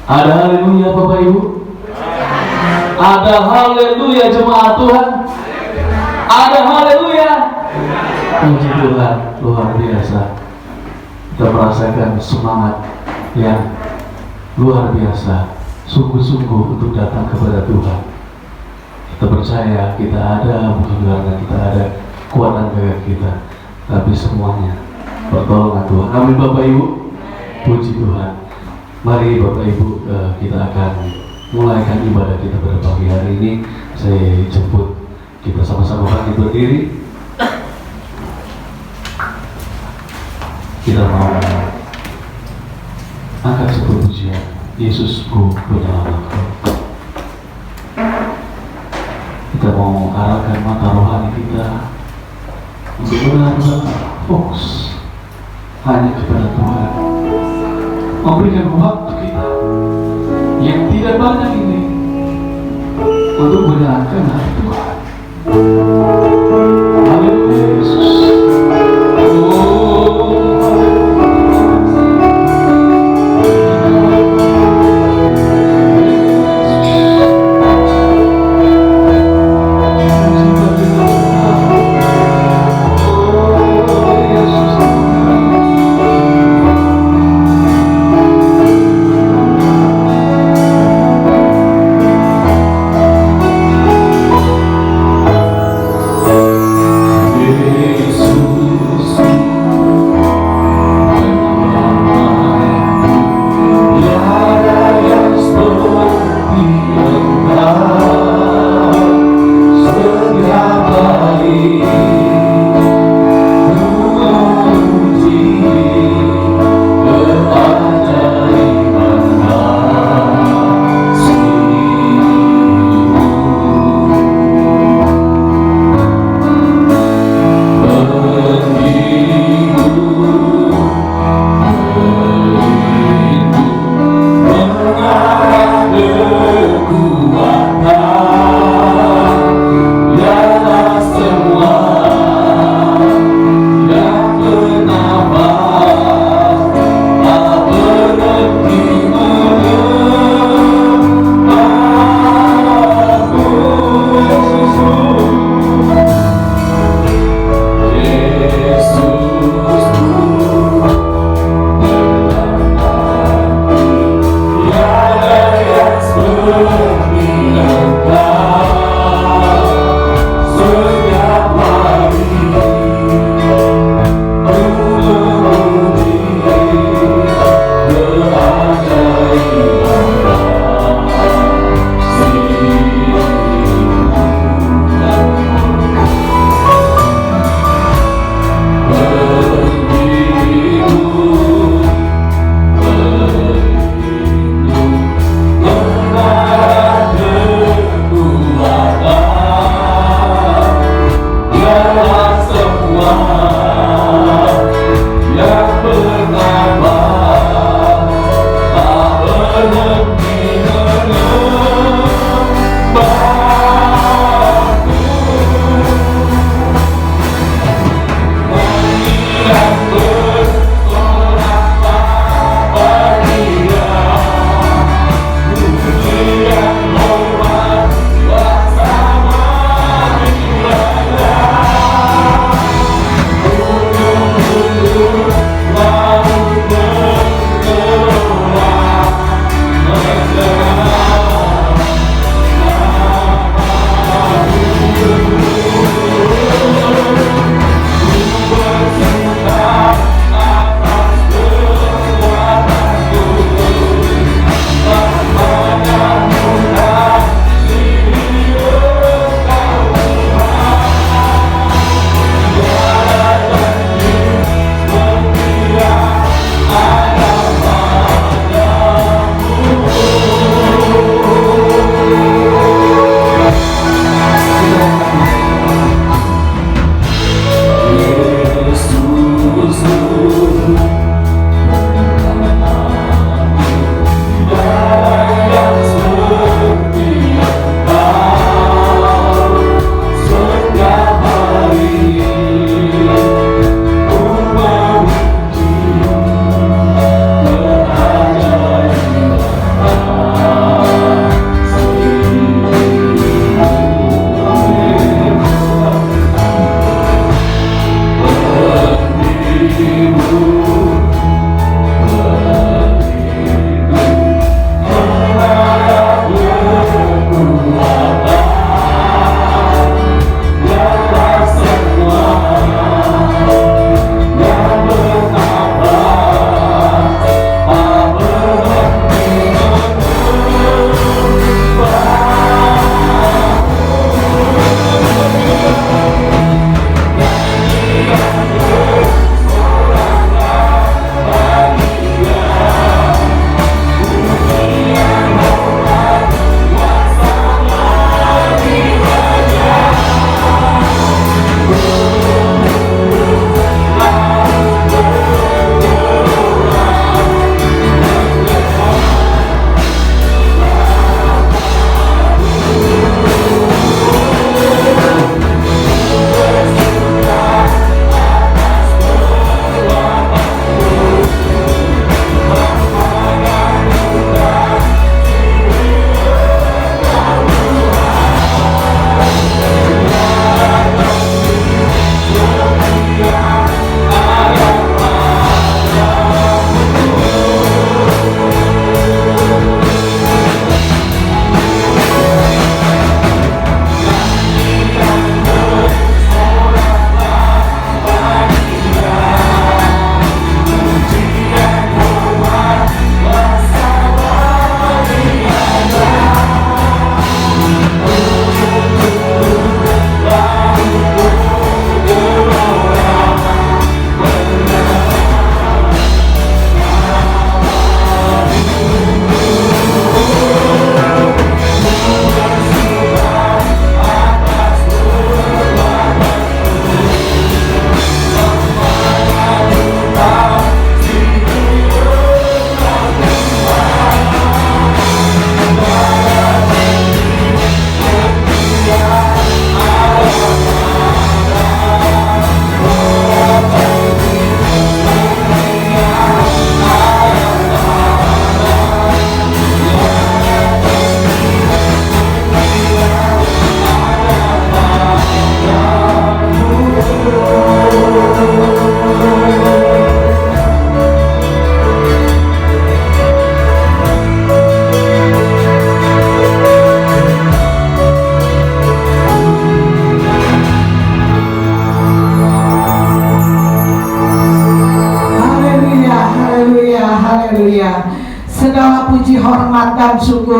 Ada haleluya Bapak Ibu? Ada haleluya jemaat Tuhan? Ada haleluya? Puji Tuhan, luar biasa. Kita merasakan semangat yang luar biasa, sungguh-sungguh untuk datang kepada Tuhan. Kita percaya kita ada, bukan karena kita ada kekuatan gagah kita, tapi semuanya pertolongan Tuhan. Amin Bapak Ibu. Puji Tuhan. Mari Bapak Ibu, kita akan mulaikan ibadah kita pada pagi hari ini. Saya jemput kita sama-sama bangkit berdiri. Kita mau angkat sebuah pujian, Yesusku penyelamatku. Kita mau arahkan mata rohani kita untuk benar-benar fokus hanya kepada Tuhan, memberikan waktu kita yang tidak banyak ini untuk menjalankan hati Tuhan. Haleluya Yesus. Yesus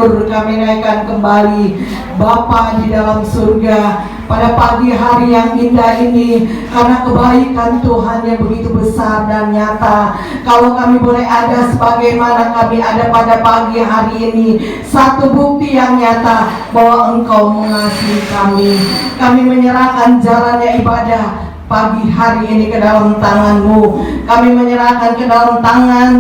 syukur kami naikkan kembali Bapa di dalam surga pada pagi hari yang indah ini, karena kebaikan Tuhan yang begitu besar dan nyata. Kalau kami boleh ada sebagaimana kami ada pada pagi hari ini, satu bukti yang nyata bahwa Engkau mengasihi kami. Kami menyerahkan jalannya ibadah pagi hari ini ke dalam tangan-Mu. Kami menyerahkan ke dalam tangan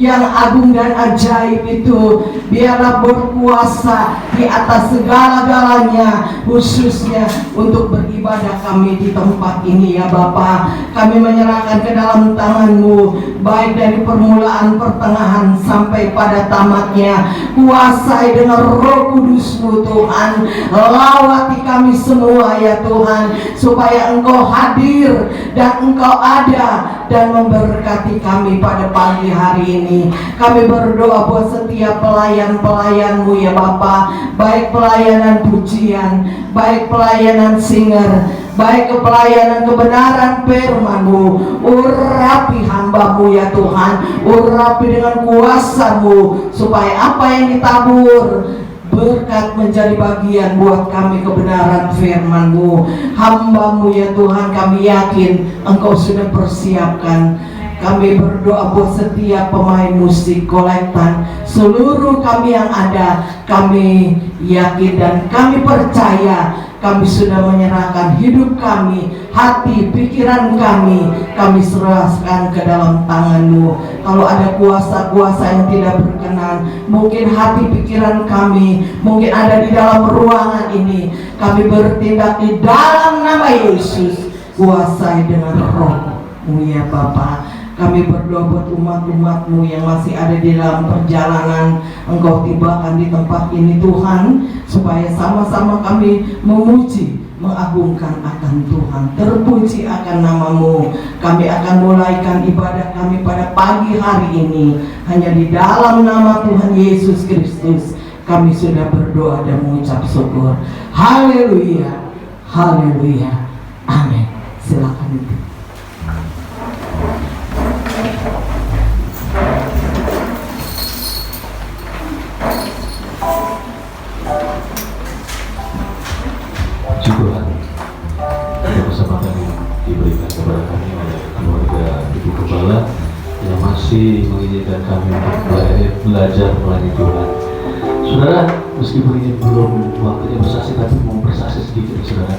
yang agung dan ajaib itu. Biarlah berkuasa di atas segala-galanya, khususnya untuk beribadah kami di tempat ini ya Bapa. Kami menyerahkan ke dalam tangan-Mu, baik dari permulaan, pertengahan sampai pada tamatnya. Kuasai dengan Roh Kudus-Mu Tuhan. Lawati kami semua ya Tuhan, supaya Engkau hadir dan Engkau ada dan memberkati kami pada pagi hari ini. Kami berdoa buat setiap pelayan-pelayan-Mu ya Bapa, baik pelayanan pujian, baik pelayanan singer, baik pelayanan kebenaran firman-Mu. Urapi hamba-Mu ya Tuhan, urapi dengan kuasa-Mu, supaya apa yang ditabur berkat menjadi bagian buat kami kebenaran firman-Mu. Hamba-Mu ya Tuhan, kami yakin Engkau sudah persiapkan. Kami berdoa buat setiap pemain musik kolektan, seluruh kami yang ada. Kami yakin dan kami percaya kami sudah menyerahkan hidup kami, hati, pikiran kami serahkan ke dalam tangan-Mu. Kalau ada kuasa-kuasa yang tidak berkenan, mungkin hati pikiran kami, mungkin ada di dalam ruangan ini, kami bertindak di dalam nama Yesus. Kuasai dengan Roh-Mu ya Bapa. Kami berdoa buat umat-umat-Mu yang masih ada di dalam perjalanan. Engkau tibakan di tempat ini Tuhan, supaya sama-sama kami memuji, mengagungkan akan Tuhan, terpuji akan nama-Mu. Kami akan mulaikan ibadah kami pada pagi hari ini hanya di dalam nama Tuhan Yesus Kristus. Kami sudah berdoa dan mengucap syukur. Haleluya, haleluya, amin. Silakan itu. Syukurlah untuk kesempatan yang diberikan kepada kami oleh keluarga Ibu Gembala yang masih mengizinkan kami untuk belajar melayani Tuhan. Saudara, meskipun ini belum waktunya bersaksi, tapi mau bersaksi sedikit ya saudara.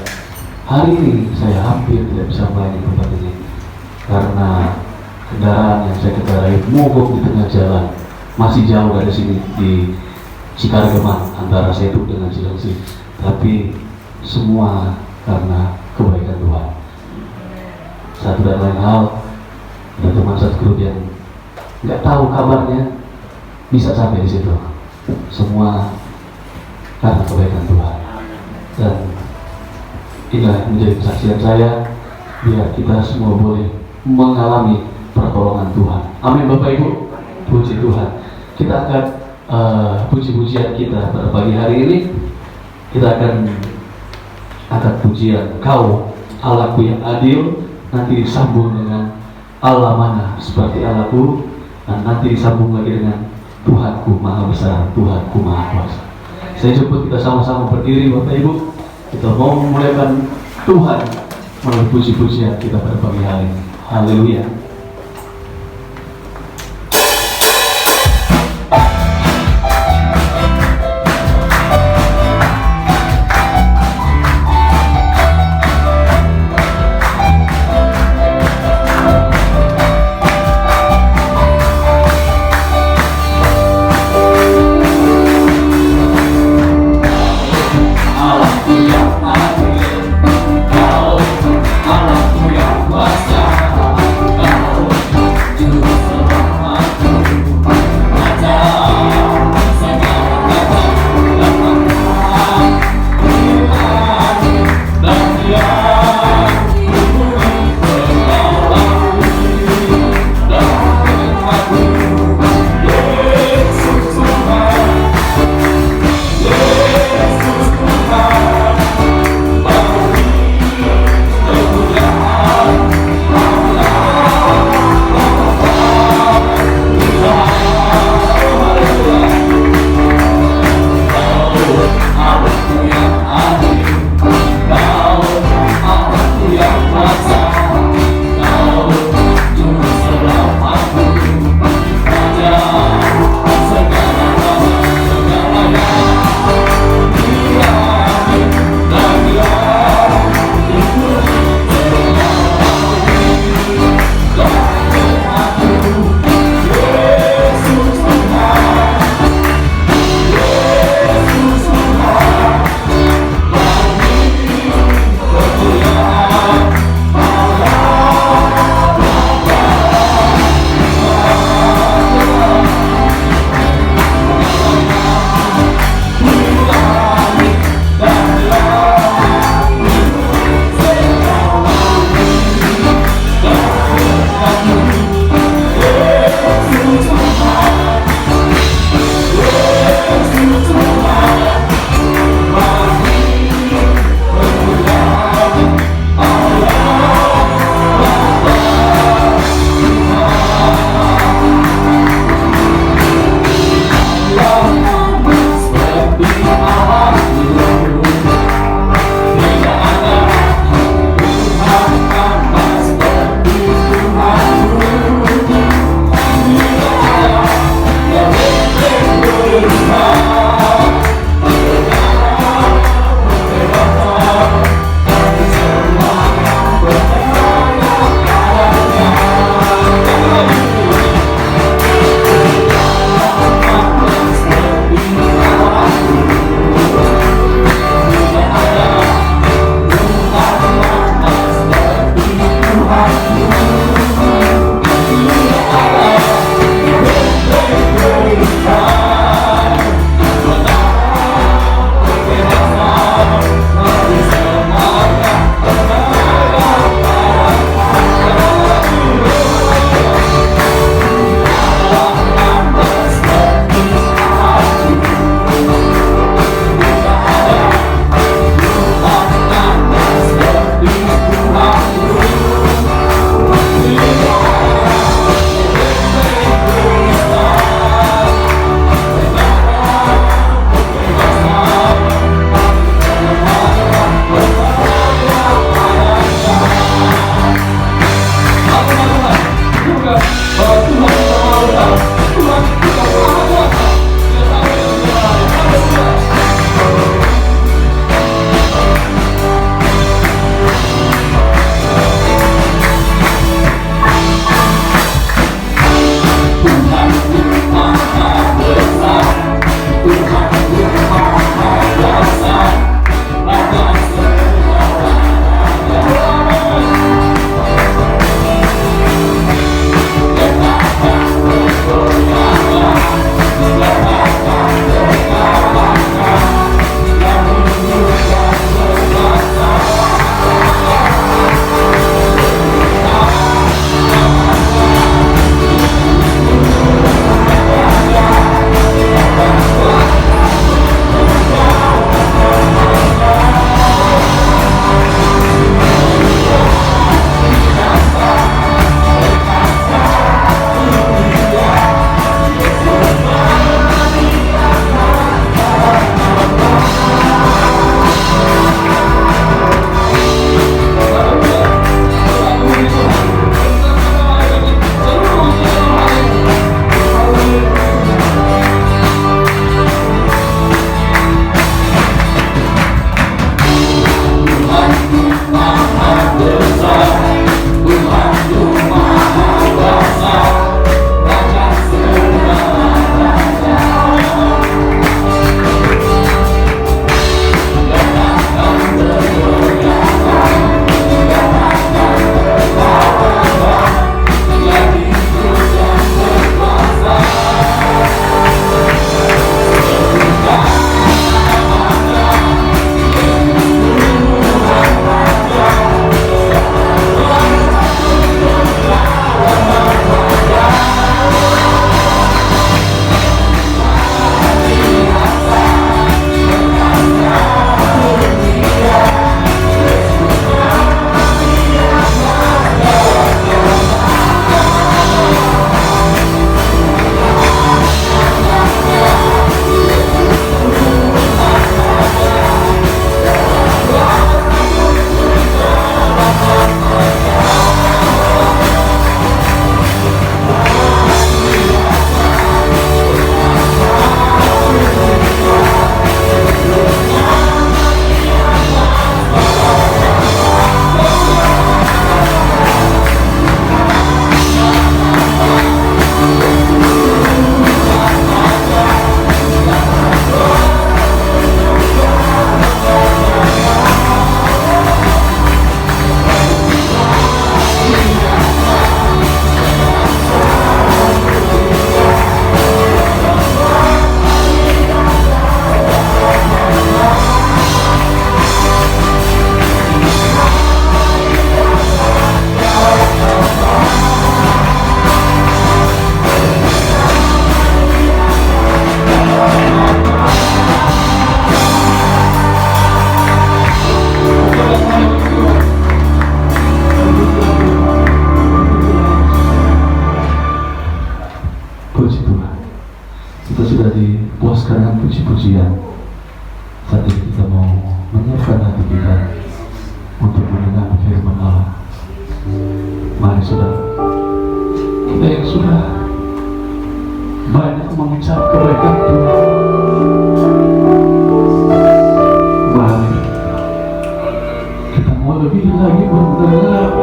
Hari ini saya hampir tidak bisa melayani tempat ini karena kendaraan yang saya kendarai mogok di tengah jalan. Masih jauh dari sini di Cikargeman antara Setu dengan Cilengsi, tapi semua karena kebaikan Tuhan. Satu dan lain hal, ada teman satu grup yang nggak tahu kabarnya bisa sampai di situ. Semua karena kebaikan Tuhan. Dan inilah menjadi kesaksian saya, biar kita semua boleh mengalami pertolongan Tuhan. Amin Bapak Ibu, puji Tuhan. Kita akan puji-pujian kita pada pagi hari ini. Kita akan angkat pujian Kau Allahku yang adil, nanti disambung dengan Allah mana seperti Allahku, dan nanti disambung lagi dengan Tuhanku Maha Besar, Tuhanku Maha Kuasa. Saya jemput kita sama-sama berdiri Bapak Ibu. Kita mau memuliakan Tuhan melalui puji-pujian kita pada pagi hari ini. Haleluya. Allahku yang kuasa,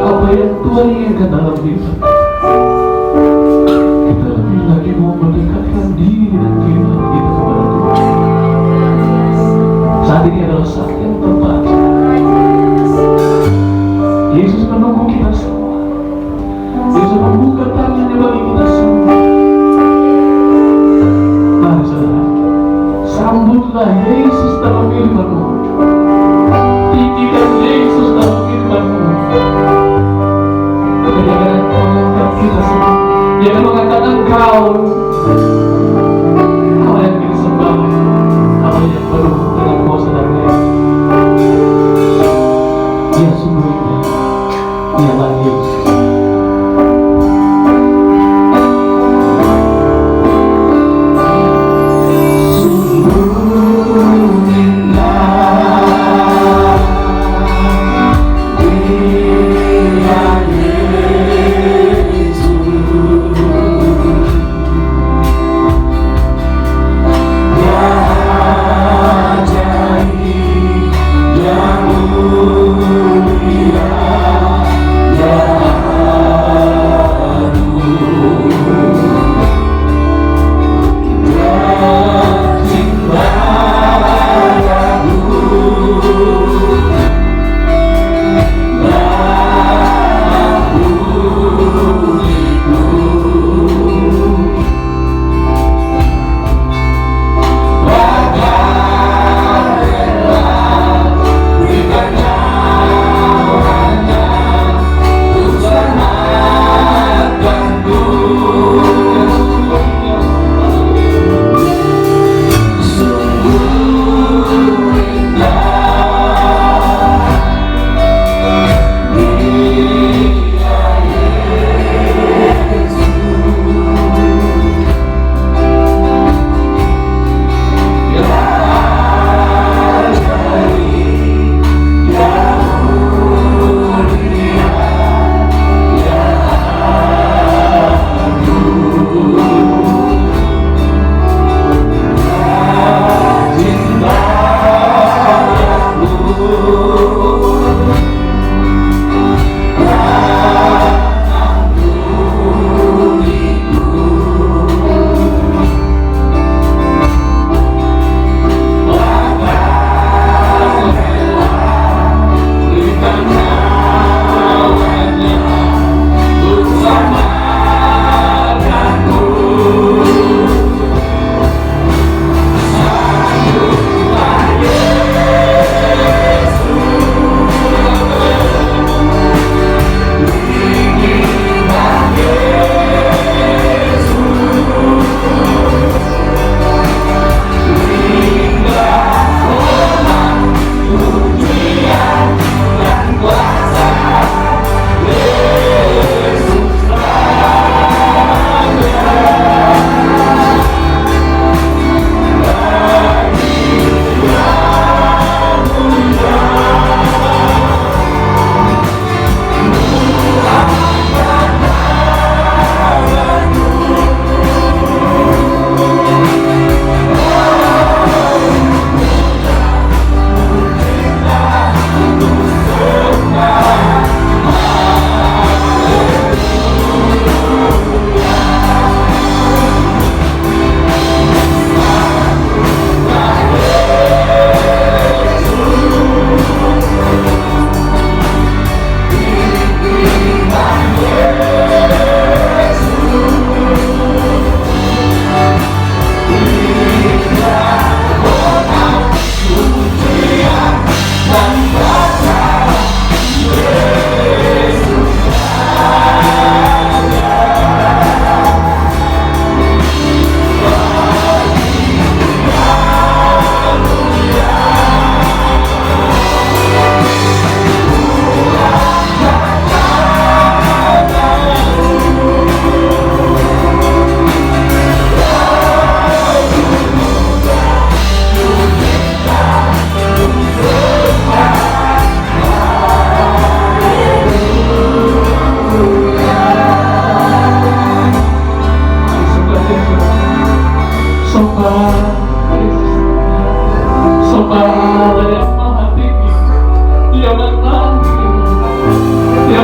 apa yang Tuhan inginkan dalam hidup. Kita lebih lagi mau mendekatkan diri dan kehidupan kita kepada Tuhan. Saat ini adalah saat yang tepat. Yesus menunggu kita semua. Yesus membuka tangannya bagi kita semua. Mari saudara, sambutlah Yesus dalam kehidupanmu. Tinggikan Yesus dalam kehidupanmu. Jangan mengangkat kita semua. Jangan mengangkat engkau. Allah yang kita sembah, Allah yang penuh dengan kuasa dan daya. Dia sungguh indah. Dialah Yesus. Yeah.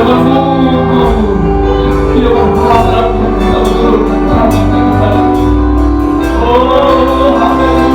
menunggu, dia berharap Engkau turunkan rahmat-Mu kepada kami. Oh, haleluya. Oh, haleluya.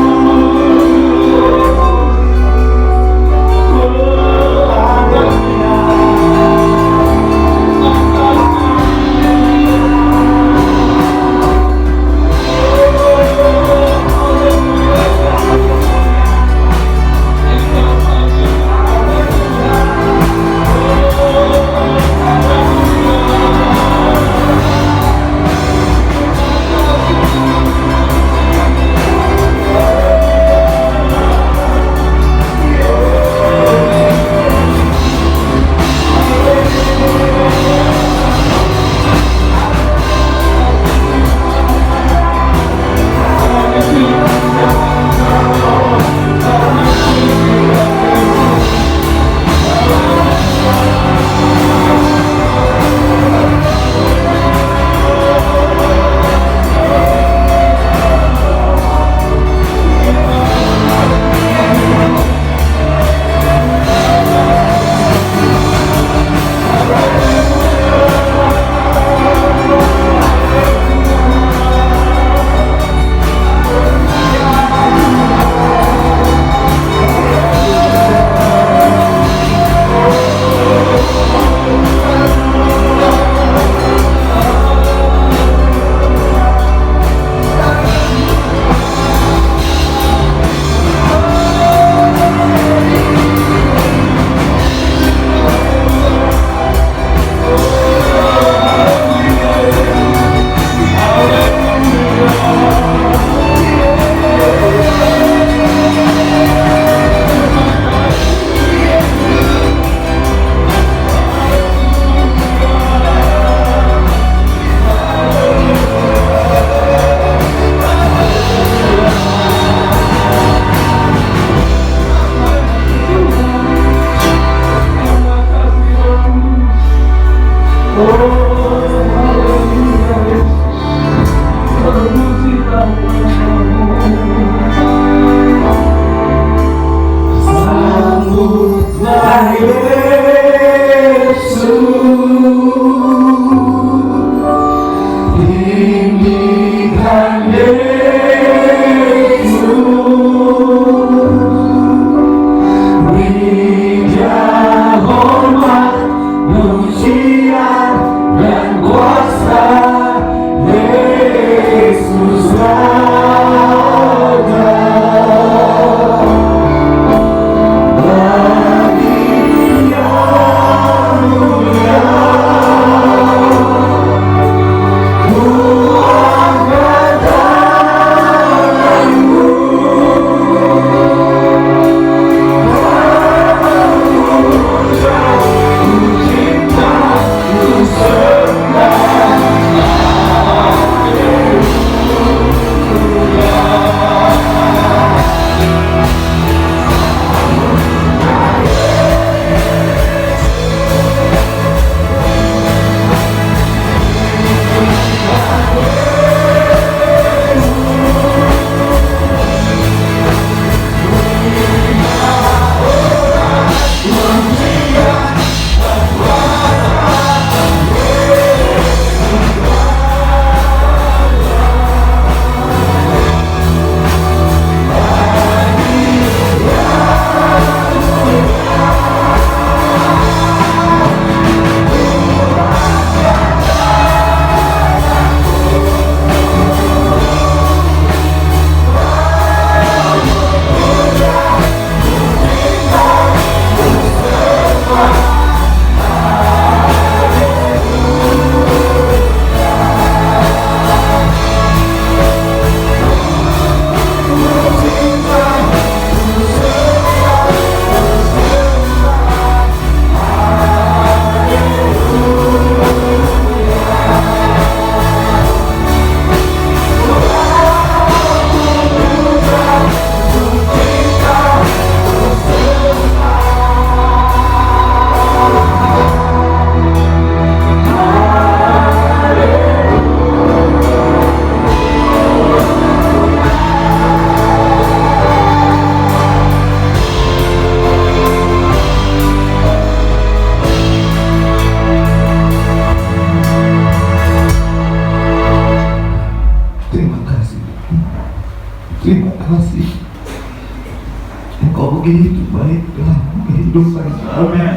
begitu baik dalam kehidupan kami.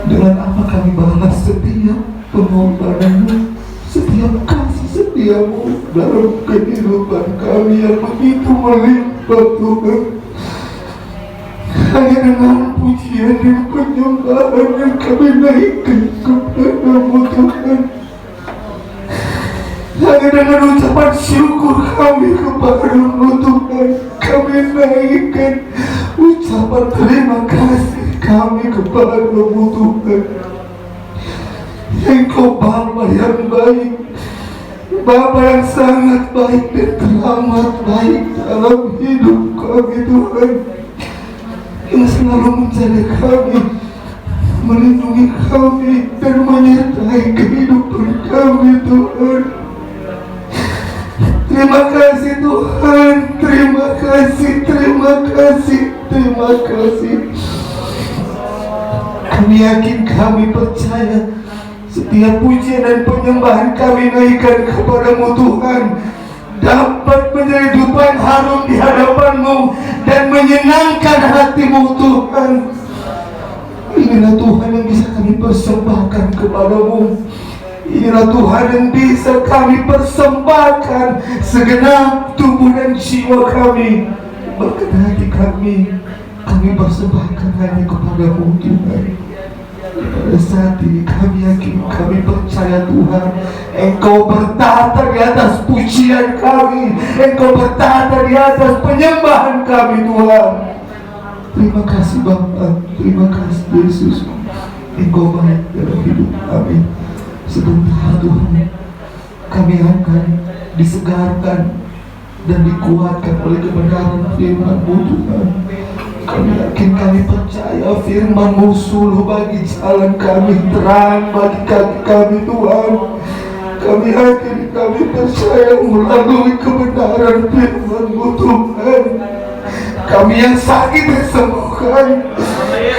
Dengan apa kami balas setiap pengorbanan-Mu, setiap kasih setia-Mu dalam kehidupan kami yang begitu melimpah Tuhan. Hanya dengan pujian dan penyembahan yang kami naikkan kepada-Mu Tuhan. Hanya dengan ucapan syukur kami kepada-Mu Tuhan, kami naikkan ucapan terima kasih kami kepada-Mu Tuhan. Engkau Bapa yang baik, Bapa yang sangat baik dan teramat baik dalam hidup kami Tuhan, yang selalu menjaga kami, melindungi kami, dan menyertai kehidupan kami Tuhan. Terima kasih Tuhan, terima kasih, terima kasih, terima kasih. Kami yakin, kami percaya setiap pujian dan penyembahan kami naikkan kepada-Mu Tuhan dapat menjadi dupan harum di hadapan-Mu dan menyenangkan hati-Mu Tuhan. Inilah Tuhan yang bisa kami persembahkan kepada-Mu. Inilah Tuhan yang bisa kami persembahkan segenap tubuh dan jiwa kami, bahkan hati kami persembahkan hanya kepada-Mu Tuhan. Pada saat ini kami yakin, kami percaya Tuhan, Engkau bertahta di atas pujian kami, Engkau bertahta di atas penyembahan kami Tuhan. Terima kasih Bapa, terima kasih Yesus, Engkau baik dalam hidup kami. Sebentar Tuhan, kami akan disegarkan dan dikuatkan oleh kebenaran firman-Mu Tuhan. Kami yakin, kami percaya firman-Mu suluh bagi jalan kami, terang bagi kaki kami Tuhan. Kami yakin, kami percaya melalui kebenaran firman-Mu Tuhan, kami yang sakit disembuhkan,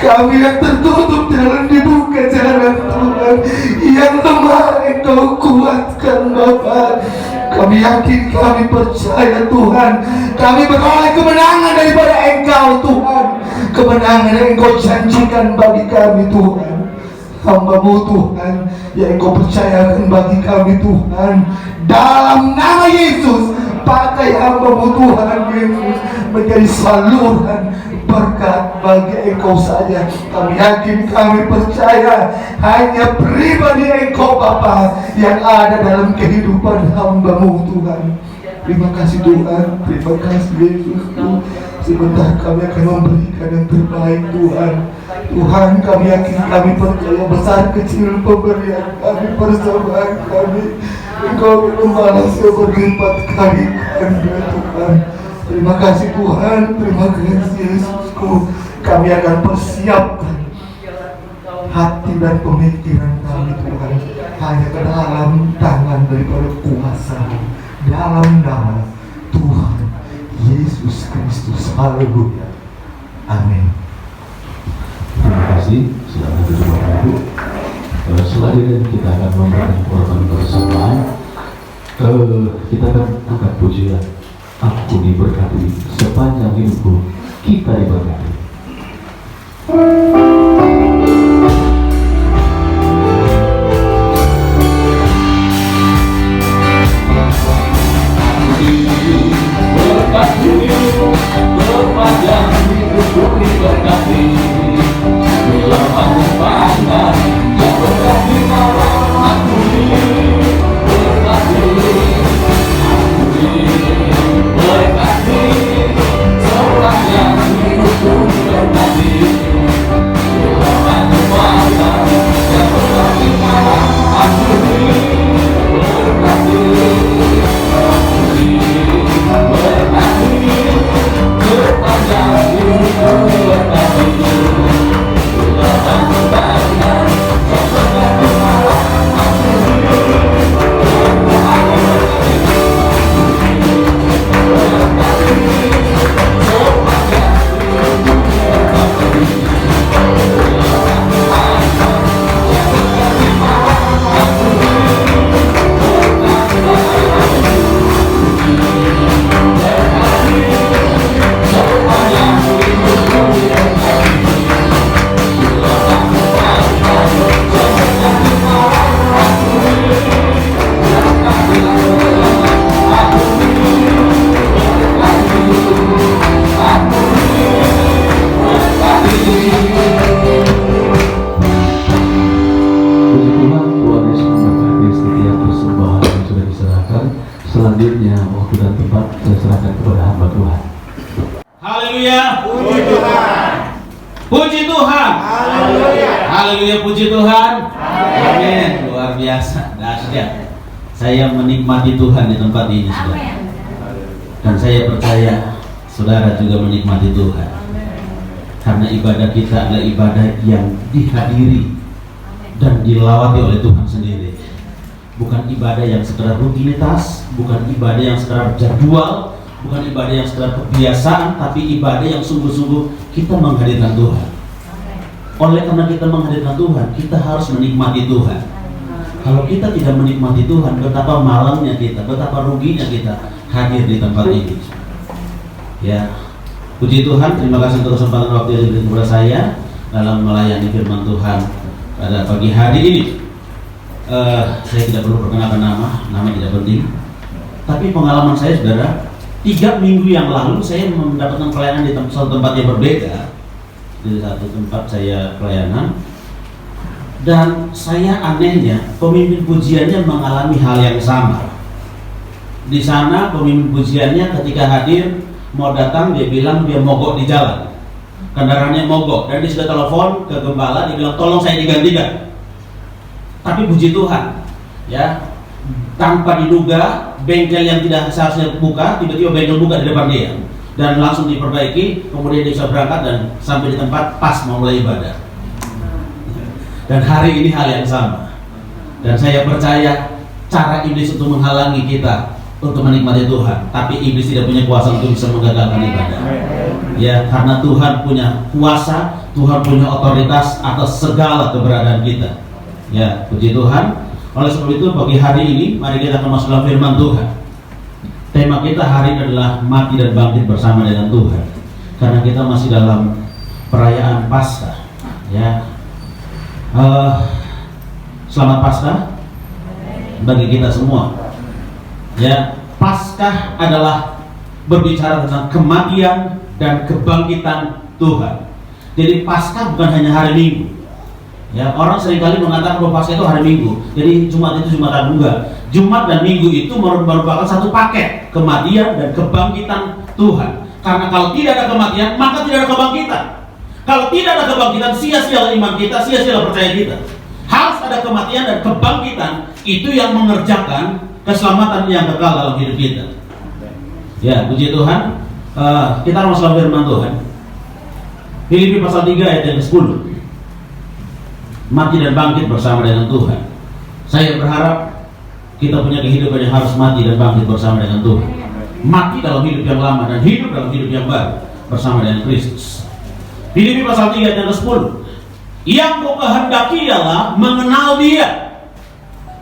kami yang tertutup jalan dibuka jalan Tuhan, yang lemah Engkau kuatkan Bapa. Kami yakin, kami percaya Tuhan, kami beroleh kemenangan daripada Engkau Tuhan, kemenangan yang Engkau janjikan bagi kami Tuhan. Hamba-Mu Tuhan yang Engkau percayakan bagi kami Tuhan, dalam nama Yesus, pakai hamba-Mu Tuhan Yesus menjadi saluran berkat bagi Engkau saja. Kami yakin, kami percaya hanya pribadi Engkau Bapa yang ada dalam kehidupan hamba-Mu Tuhan. Terima kasih Tuhan, terima kasih Yesus. Sebentar kami akan memberikan yang terbaik Tuhan. Tuhan, kami yakin, kami percaya besar kecil pemberian kami, persembahan kami, Engkau membalasnya berlipat kali ganda Tuhan. Terima kasih Tuhan, terima kasih Yesusku. Kami akan persiapkan hati dan pemikiran kami Tuhan hanya ke dalam tangan daripada kuasa, dalam nama Tuhan Yesus Kristus. Haleluya. Amin. Terima kasih. Silakan duduk Bapak Ibu. Selanjutnya kita akan memberikan korban persembahan. Kita akan angkat pujian, Aku diberkati sepanjang hidupku, kita diberkati. Sepanjang hidupku diberkati, bila aku panjang, yang berkati malam aku diberkati, aku diberkati, sepanjang hidupku diberkati. haleluya. Puji Tuhan. Puji Tuhan. Haleluya. Haleluya, puji Tuhan. Amin. Luar biasa, dahsyat. Saya menikmati Tuhan di tempat ini, saudara. Dan saya percaya saudara juga menikmati Tuhan. Karena ibadah kita adalah ibadah yang dihadiri dan dilawati oleh Tuhan sendiri. Bukan ibadah yang sekedar rutinitas, bukan ibadah yang sekedar jadwal, bukan ibadah yang sekedar kebiasaan, tapi ibadah yang sungguh-sungguh kita menghadirkan Tuhan. Oleh karena kita menghadirkan Tuhan, kita harus menikmati Tuhan. Kalau kita tidak menikmati Tuhan, betapa malangnya kita, betapa ruginya kita hadir di tempat ini. Ya, puji Tuhan. Terima kasih untuk kesempatan waktu yang diberikan kepada saya dalam melayani firman Tuhan pada pagi hari ini. Saya tidak perlu perkenalkan nama tidak penting. Tapi pengalaman saya, saudara, 3 minggu yang lalu saya mendapatkan pelayanan di satu tempat yang berbeda. Di satu tempat saya pelayanan, dan saya anehnya pemimpin pujiannya mengalami hal yang sama. Di sana pemimpin pujiannya ketika hadir mau datang, dia bilang dia mogok di jalan, kendaraannya mogok, dan dia sudah telepon ke gembala, dia bilang tolong saya digantikan. Tapi puji Tuhan, ya, tanpa diduga bengkel yang tidak seharusnya buka, tiba-tiba bengkel buka di depan dia, dan langsung diperbaiki. Kemudian dia bisa berangkat dan sampai di tempat pas mau mulai ibadah. Dan hari ini hal yang sama. Dan saya percaya cara iblis untuk menghalangi kita untuk menikmati Tuhan, tapi iblis tidak punya kuasa untuk bisa menggagalkan ibadah. Ya, karena Tuhan punya kuasa, Tuhan punya otoritas atas segala keberadaan kita. Ya, puji Tuhan. Oleh sebab itu pagi hari ini mari kita akan masuk dalam firman Tuhan. Tema kita hari ini adalah mati dan bangkit bersama dengan Tuhan. Karena kita masih dalam perayaan Paskah. Ya. Selamat Paskah bagi kita semua. Ya, Paskah adalah berbicara tentang kematian dan kebangkitan Tuhan. Jadi Paskah bukan hanya hari Minggu. Ya, orang seringkali mengatakan bahwa Paskah itu hari Minggu. Jadi Jumat itu Jumat Agung, enggak. Jumat dan Minggu itu merupakan satu paket, kematian dan kebangkitan Tuhan. Karena kalau tidak ada kematian, maka tidak ada kebangkitan. Kalau tidak ada kebangkitan, sia-sia iman kita, sia-sia percaya kita. Harus ada kematian dan kebangkitan, itu yang mengerjakan keselamatan yang kekal dalam hidup kita. Ya, puji Tuhan. Kita masuk dalam firman Tuhan. Filipi pasal 3 ayat yang ke-10. Mati dan bangkit bersama dengan Tuhan. Saya berharap kita punya kehidupan yang harus mati dan bangkit bersama dengan Tuhan. Mati dalam hidup yang lama dan hidup dalam hidup yang baru bersama dengan Kristus. Filipi pasal 3 ayat yang ke-10. Yang kau kehendaki ialah mengenal Dia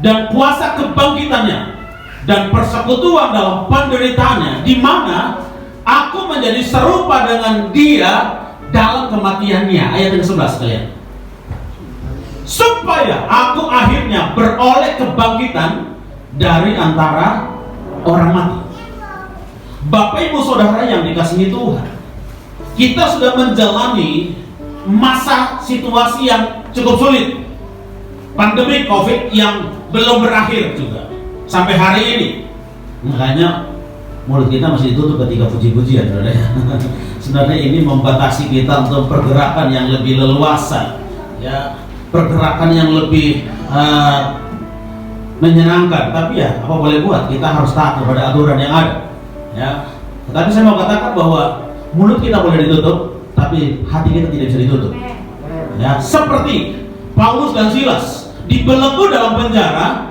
dan kuasa kebangkitannya dan persekutuan dalam penderitaannya, di mana aku menjadi serupa dengan Dia dalam kematiannya. Ayat yang ke-11 sekalian. Supaya aku akhirnya beroleh kebangkitan dari antara orang mati. Bapak Ibu Saudara yang dikasihi Tuhan, kita sudah menjalani masa situasi yang cukup sulit. Pandemi COVID yang belum berakhir juga sampai hari ini. Makanya mulut kita masih ditutup ketika puji-pujian, saudara. Sebenarnya ini membatasi kita untuk pergerakan yang lebih leluasa, ya, pergerakan yang lebih menyenangkan. Tapi ya, apa boleh buat, kita harus taat kepada aturan yang ada, ya. Tetapi saya mau katakan bahwa mulut kita boleh ditutup, tapi hati kita tidak bisa ditutup. Ya, seperti Paulus dan Silas dibelenggu dalam penjara,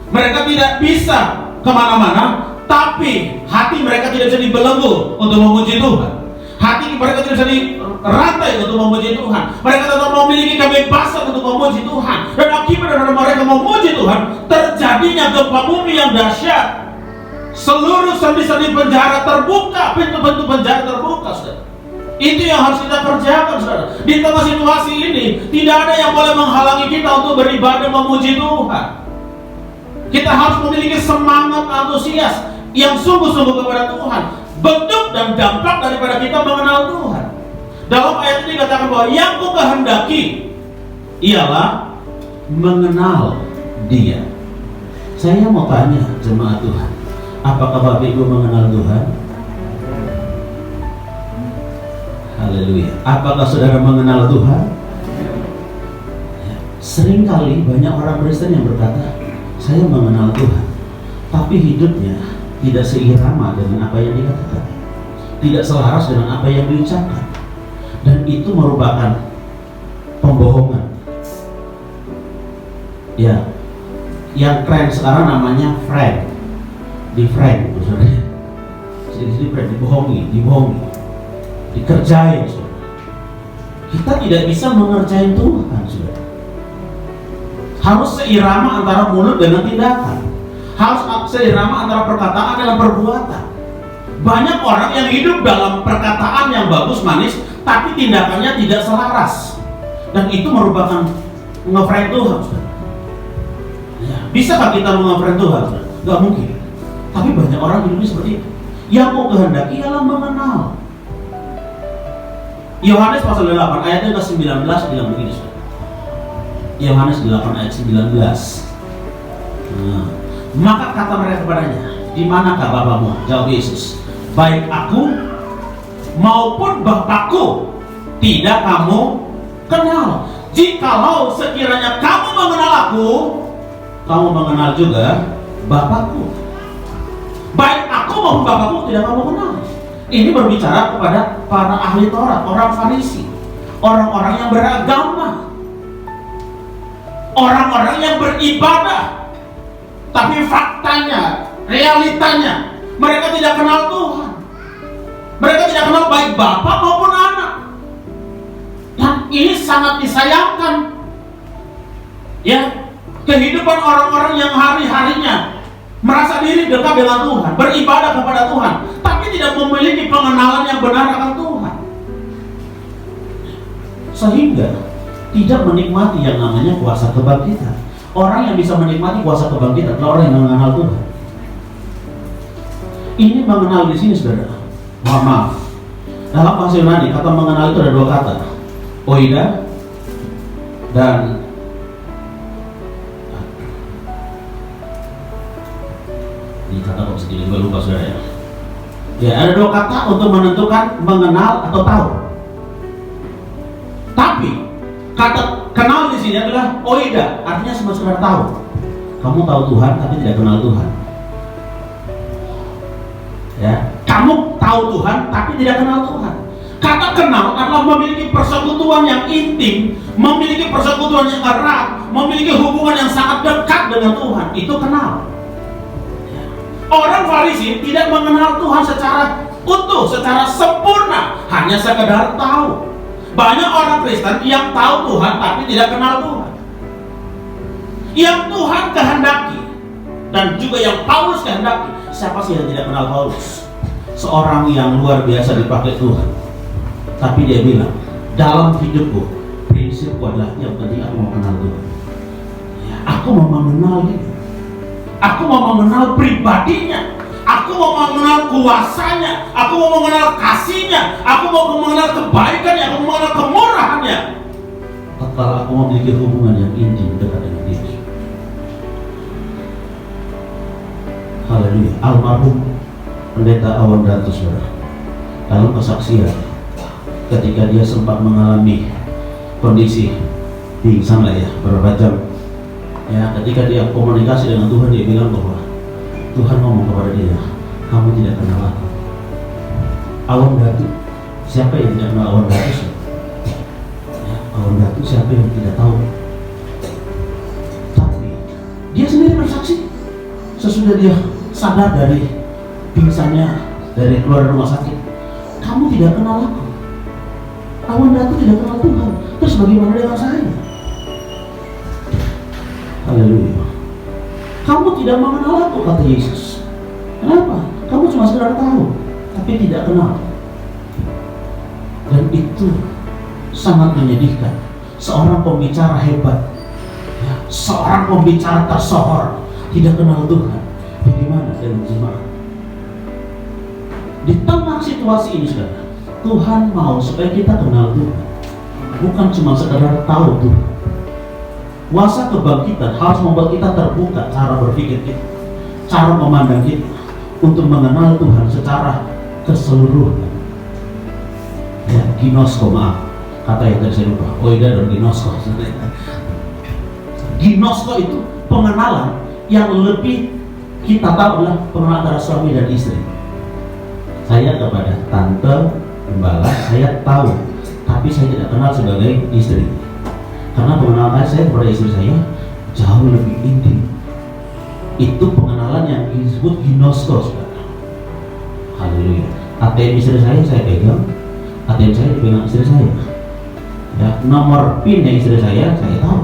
mereka tidak bisa kemana-mana, tapi hati mereka tidak bisa dibelenggu untuk memuji Tuhan. Hati mereka tidak bisa dirantai untuk memuji Tuhan. Mereka tetap memiliki kebebasan untuk memuji Tuhan. Dan akibat dari mereka memuji Tuhan, terjadinya gempa bumi yang dahsyat. Seluruh sendi-sendi penjara terbuka, pintu-pintu penjara terbuka, saudara. Itu yang harus kita kerjakan, saudara. Di tengah situasi ini, tidak ada yang boleh menghalangi kita untuk beribadah memuji Tuhan. Kita harus memiliki semangat antusias yang sungguh-sungguh kepada Tuhan. Bentuk dan dampak daripada kita mengenal Tuhan. Dalam ayat ini dikatakan bahwa yang ku kehendaki ialah mengenal Dia. Saya mau tanya jemaat Tuhan, apakah Bapak Ibu mengenal Tuhan? Haleluya. Apakah saudara mengenal Tuhan? Ya. Seringkali banyak orang Kristen yang berkata, saya mengenal Tuhan, tapi hidupnya tidak seirama dengan apa yang dikatakan, tidak selaras dengan apa yang diucapkan, dan itu merupakan pembohongan. Ya, yang tren sekarang namanya prank, di prank, saudara. Jadi prank, dibohongi, dikerjain, saudara. Kita tidak bisa mengerjain Tuhan, saudara. Harus seirama antara mulut dengan tindakan. Harus seirama antara perkataan dengan perbuatan. Banyak orang yang hidup dalam perkataan yang bagus, manis, tapi tindakannya tidak selaras. Dan itu merupakan nge-prank Tuhan, saudara. Ya, bisakah kita nge-prank Tuhan, saudara? Gak mungkin. Tapi banyak orang hidupnya seperti itu. Yang mau kehendaki ialah mengenal. Yohanes pasal 8 ayatnya ke-19 bilang begini, saudara. Yohanes 8 ayat 19. Maka kata mereka kepadanya, di manakah Bapamu? Jawab Yesus, baik aku maupun Bapakku tidak kamu kenal. Jikalau sekiranya kamu mengenal aku, kamu mengenal juga Bapakku. Baik aku maupun Bapakku tidak kamu kenal. Ini berbicara kepada para ahli Taurat, orang Farisi, orang-orang yang beragama, orang-orang yang beribadah. Tapi faktanya, realitanya, mereka tidak kenal Tuhan. Mereka tidak kenal baik Bapa maupun Anak. Dan ini sangat disayangkan. Ya, kehidupan orang-orang yang hari-harinya merasa diri dekat dengan Tuhan, beribadah kepada Tuhan, tapi tidak memiliki pengenalan yang benar akan Tuhan. Sehingga tidak menikmati yang namanya kuasa kebangkitan. Orang yang bisa menikmati kuasa kebangkitan adalah orang yang mengenal Tuhan. Ini mengenal di sini, saudara. Mohon maaf. Dalam bahasa Yunani, kata mengenal itu ada dua kata, oida dan ini kata kok sedikit gue lupa, saudara. Ya, ada dua kata untuk menentukan mengenal atau tahu. Tapi kata kenal di sini adalah oida, artinya cuma sekedar tahu. Kamu tahu Tuhan tapi tidak kenal Tuhan. Ya, kamu tahu Tuhan tapi tidak kenal Tuhan. Kata kenal adalah memiliki persekutuan yang intim, memiliki persekutuan yang erat, memiliki hubungan yang sangat dekat dengan Tuhan. Itu kenal. Ya. Orang Farisi tidak mengenal Tuhan secara utuh, secara sempurna, hanya sekedar tahu. Banyak orang Kristen yang tahu Tuhan tapi tidak kenal Tuhan. Yang Tuhan kehendaki dan juga yang Paulus kehendaki. Siapa sih yang tidak kenal Paulus? Seorang yang luar biasa dipakai Tuhan. Tapi dia bilang, dalam hidupku prinsipku adalah yang penting aku mau kenal Tuhan. Ya, aku mau mengenal dia. Aku mau mengenal pribadinya. Aku mau mengenal kuasanya, aku mau mengenal kasihnya, aku mau mengenal kebaikannya, aku mau mengenal kemurahannya. Kalau aku memiliki hubungan yang intim dekat dengan dia. Haleluya. Almarhum Pendeta Awan Datu, saudara, dalam kesaksian ketika dia sempat mengalami kondisi pingsan lah ya, beberapa jam. Ya, ketika dia komunikasi dengan Tuhan, dia bilang bahwa Tuhan ngomong kepada dia, kamu tidak kenal aku. Awan Datu, siapa yang tidak kenal Awan Datu? Ya, Awan Datu siapa yang tidak tahu? Tapi dia sendiri bersaksi, sesudah dia sadar dari pingsannya, dari keluar rumah sakit, kamu tidak kenal aku. Awan Datu tidak kenal Tuhan. Terus bagaimana dengan saya? Haleluya. Kamu tidak mengenal aku, kata Yesus. Kenapa? Kamu cuma sekedar tahu, tapi tidak kenal. Dan itu sangat menyedihkan. Seorang pembicara hebat, ya, seorang pembicara tersohor, tidak kenal Tuhan. Bagaimana dengan jemaat? Di tengah situasi ini, saudara, Tuhan mau supaya kita kenal Tuhan, bukan cuma sekedar tahu Tuhan. Kuasa kebangkitan harus membuat kita terbuka cara berpikir kita, cara memandang kita, untuk mengenal Tuhan secara keseluruhan. Ya, ginosko, maaf. Kata yang tadi saya lupa. Oida dan ginosko. Ginosko itu pengenalan yang lebih kita tahu adalah pengenalan antara suami dan istri. Saya kepada tante gembala saya tahu, tapi saya tidak kenal sebagai istri. Karena pengenalan saya kepada istri saya jauh lebih intim. Itu pengenalan yang disebut ginosko. Haleluya. ATM istri saya pegang, ATM saya dipegang istri saya. Ya, nomor PIN istri saya tahu.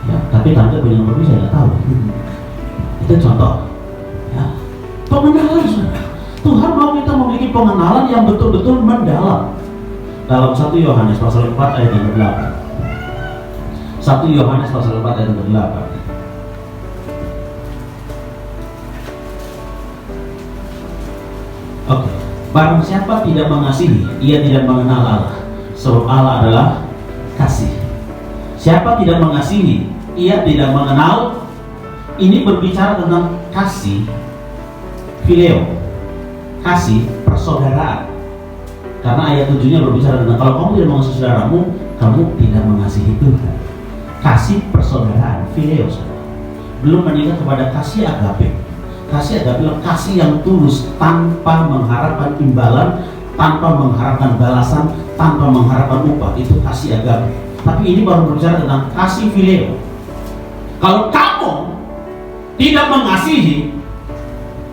Ya, tapi tante punya nomor PIN saya nggak tahu. Itu contoh. Ya, pengenalan, saudara. Tuhan mau kita memiliki pengenalan yang betul-betul mendalam. Dalam 1 Yohanes pasal 4 ayat yang ke-8. 1 Yohanes pasal 4 ayat yang ke-8. Oke, barang siapa tidak mengasihi, ia tidak mengenal Allah, sebab Allah adalah kasih. Siapa tidak mengasihi, ia tidak mengenal. Ini berbicara tentang kasih phileo, kasih persaudaraan. Karena ayat 7-nya berbicara tentang kalau kamu tidak mengasihi saudaramu, kamu tidak mengasihi Tuhan. Kasih persaudaraan, phileo, belum meningkat kepada kasih agape. Kasih agape adalah kasih yang tulus tanpa mengharapkan imbalan, tanpa mengharapkan balasan, tanpa mengharapkan upah. Itu kasih agape. Tapi ini baru berbicara tentang kasih phileo. Kalau kamu tidak mengasihi,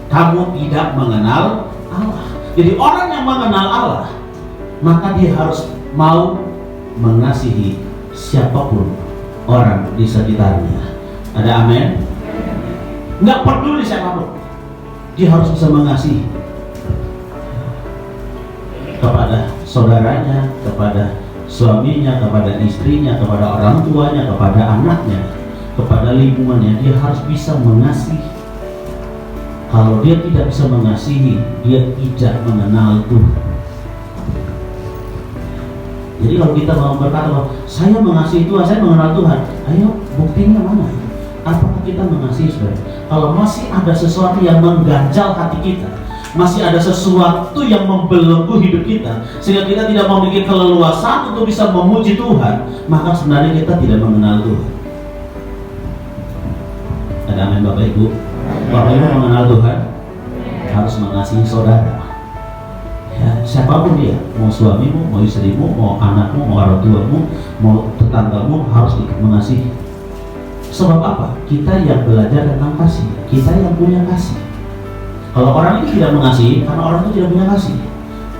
kamu tidak mengenal Allah. Jadi orang yang mengenal Allah, maka dia harus mau mengasihi siapapun orang di sekitarnya. Ada amin? Nggak peduli siapapun, dia harus bisa mengasihi kepada saudaranya, kepada suaminya, kepada istrinya, kepada orang tuanya, kepada anaknya, kepada lingkungannya. Dia harus bisa mengasihi. Kalau dia tidak bisa mengasihi, dia tidak mengenal Tuhan. Jadi kalau kita mau berkata bahwa saya mengasihi Tuhan, saya mengenal Tuhan, ayo buktinya mana? Apakah kita mengasihi, saudara? Kalau masih ada sesuatu yang mengganjal hati kita, masih ada sesuatu yang membelenggu hidup kita, sehingga kita tidak memiliki keleluasan untuk bisa memuji Tuhan, maka sebenarnya kita tidak mengenal Tuhan. Ada amin Bapak Ibu? Bapak Ibu mengenal Tuhan, harus mengasihi saudara. Ya, siapapun dia, mau suamimu, mau istrimu, mau anakmu, mau orang tuamu, mau tetanggamu, harus mengasihi. Sebab apa? Kita yang belajar tentang kasih, kita yang punya kasih. Kalau orang itu tidak mengasihi, karena orang itu tidak punya kasih,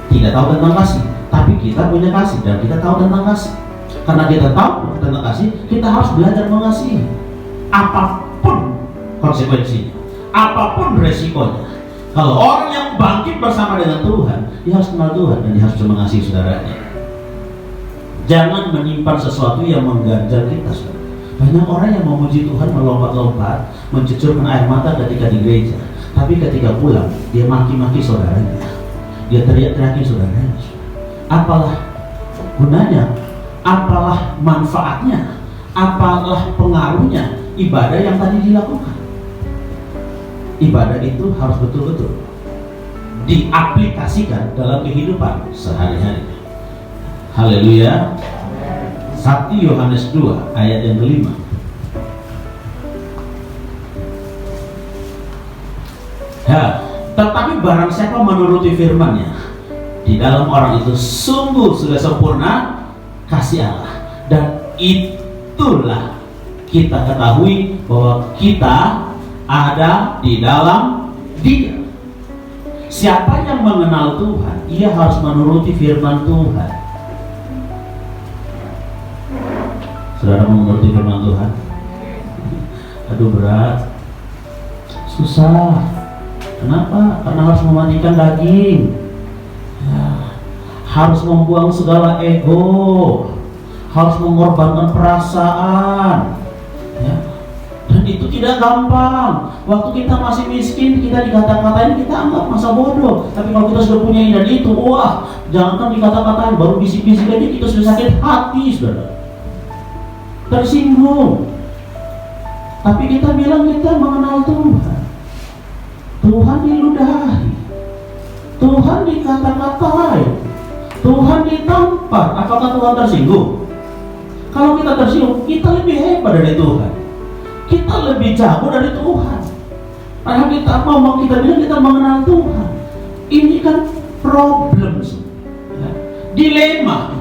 tidak tahu tentang kasih. Tapi kita punya kasih dan kita tahu tentang kasih. Karena kita tahu tentang kasih, kita harus belajar mengasihi. Apapun konsekuensinya, apapun resikonya. Kalau orang yang bangkit bersama dengan Tuhan, dia harus kenal Tuhan dan dia harus bisa mengasihi saudaranya. Jangan menyimpan sesuatu yang mengganjal kita, saudara. Banyak orang yang memuji Tuhan melompat-lompat, mencucurkan air mata ketika di gereja, tapi ketika pulang dia maki-maki saudaranya, dia teriak-teriaki saudaranya. Apalah gunanya? Apalah manfaatnya? Apalah pengaruhnya ibadah yang tadi dilakukan? Ibadah itu harus betul-betul diaplikasikan dalam kehidupan sehari-hari. Haleluya. 1 Yohanes 2 ayat yang ke-5. Ya, tetapi barang siapa menuruti firman-Nya, di dalam orang itu sungguh sudah sempurna kasih Allah. Dan itulah kita ketahui bahwa kita ada di dalam Dia. Siapa yang mengenal Tuhan, ia harus menuruti firman Tuhan. Saudara mau menuruti firman Tuhan? Aduh berat, susah. Kenapa? Karena harus mematikan daging, ya, harus membuang segala ego, harus mengorbankan perasaan, ya. Dan itu tidak gampang. Waktu kita masih miskin, kita dikata-katain, kita anggap masa bodoh. Tapi kalau kita sudah punya ini dan itu, wah, jangankan dikata-katain, baru bisik-bisik aja kita sudah sakit hati, saudara, tersinggung. Tapi kita bilang kita mengenal Tuhan. Tuhan diludahi, Tuhan dikata-katain, Tuhan ditampar, apakah Tuhan tersinggung? Kalau kita tersinggung, kita lebih hebat dari Tuhan, kita lebih jago dari Tuhan. Padahal kita bilang kita mengenal Tuhan. Ini kan problem, ya. Dilema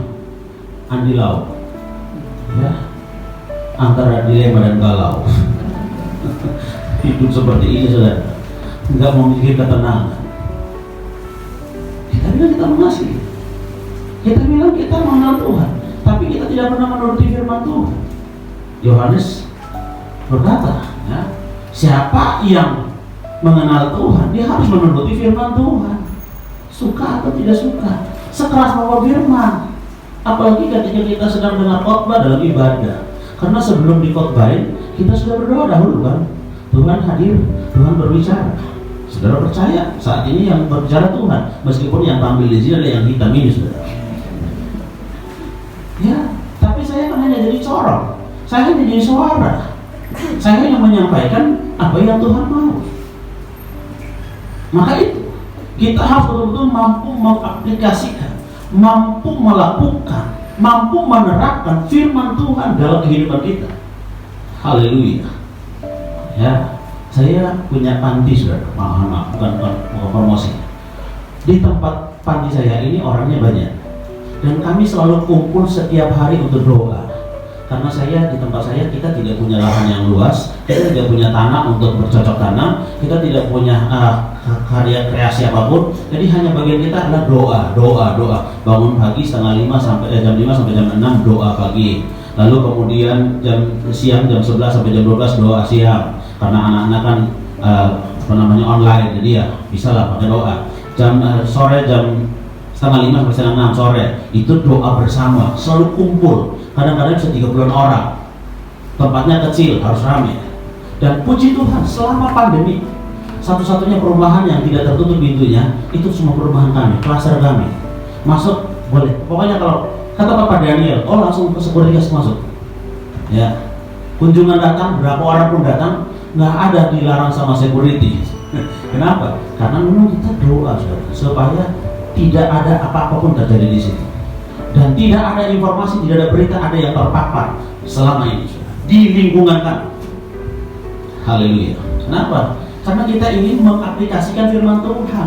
Andi Lau, ya, antara dilema dan galau. Hidup seperti ini, saudara, nggak memiliki ketenangan. Kita bilang kita mengasihi, kita bilang kita mengenal Tuhan, tapi kita tidak pernah menuruti firman Tuhan. Yohanes berkata, ya, siapa yang mengenal Tuhan, dia harus menuruti firman Tuhan, suka atau tidak suka, sekeras apapun firman. Apalagi ketika kita sedang dengar khotbah dalam ibadah, karena sebelum dikhotbahin kita sudah berdoa dahulu kan, Tuhan hadir, Tuhan berbicara. Saudara percaya saat ini yang berbicara Tuhan, meskipun yang tampil di sini adalah yang hitam ini, saudara. Ya, tapi saya kan hanya jadi corong, saya hanya jadi suara, saya hanya menyampaikan apa yang Tuhan mau. Maka itu kita harus betul-betul mampu mengaplikasikan, mampu melakukan, mampu menerapkan firman Tuhan dalam kehidupan kita. Haleluya. Ya, saya punya panti, saudara. Maaf, bukan promosi. Di tempat panti saya ini orangnya banyak, dan kami selalu kumpul setiap hari untuk doa. Karena di tempat saya kita tidak punya lahan yang luas, kita tidak punya tanah untuk bercocok tanam, kita tidak punya karya kreasi apapun. Jadi hanya bagian kita adalah doa. Bangun pagi jam 5 sampai jam 6 doa pagi. Lalu kemudian siang jam 11 sampai jam 12 doa siang. Karena anak-anak kan online, jadi ya bisa lah pakai doa. Sore jam 4:30 sampai setengah 6 sore itu doa bersama, selalu kumpul. Kadang-kadang bisa 30 orang, tempatnya kecil, harus ramai. Dan puji Tuhan, selama pandemi, satu-satunya perumahan yang tidak tertutup pintunya itu semua perumahan kami, klaster kami. Masuk boleh, pokoknya kalau kata Bapak Daniel, langsung ke sekuritas masuk. Ya, kunjungan datang, berapa orang pun datang, nggak ada dilarang sama security. Kenapa? Karena memang kita doa, saudara, supaya tidak ada apa-apapun terjadi di situ. Dan tidak ada informasi, tidak ada berita, ada yang terpapar selama ini di lingkungan kami. Haleluya. Kenapa? Karena kita ingin mengaplikasikan firman Tuhan.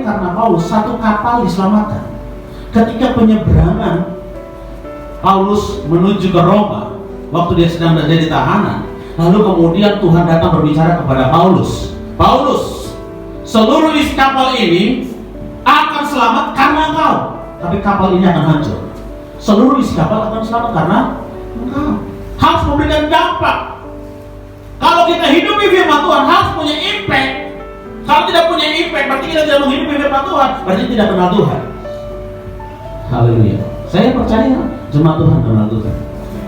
Karena Paulus satu kapal diselamatkan. Ketika penyeberangan Paulus menuju ke Roma, waktu dia sedang berada di tahanan, lalu kemudian Tuhan datang berbicara kepada Paulus, seluruh isi kapal ini akan selamat karena engkau, tapi kapal ini akan hancur. Seluruh isi kapal akan selamat karena engkau. Harus memberikan dampak. Kalau kita hidupi firman Tuhan harus punya impact. Kalau tidak punya impact, berarti kita tidak menghidupi firman Tuhan, berarti tidak kenal Tuhan. Haleluya. Saya percaya jemaat Tuhan kenal Tuhan,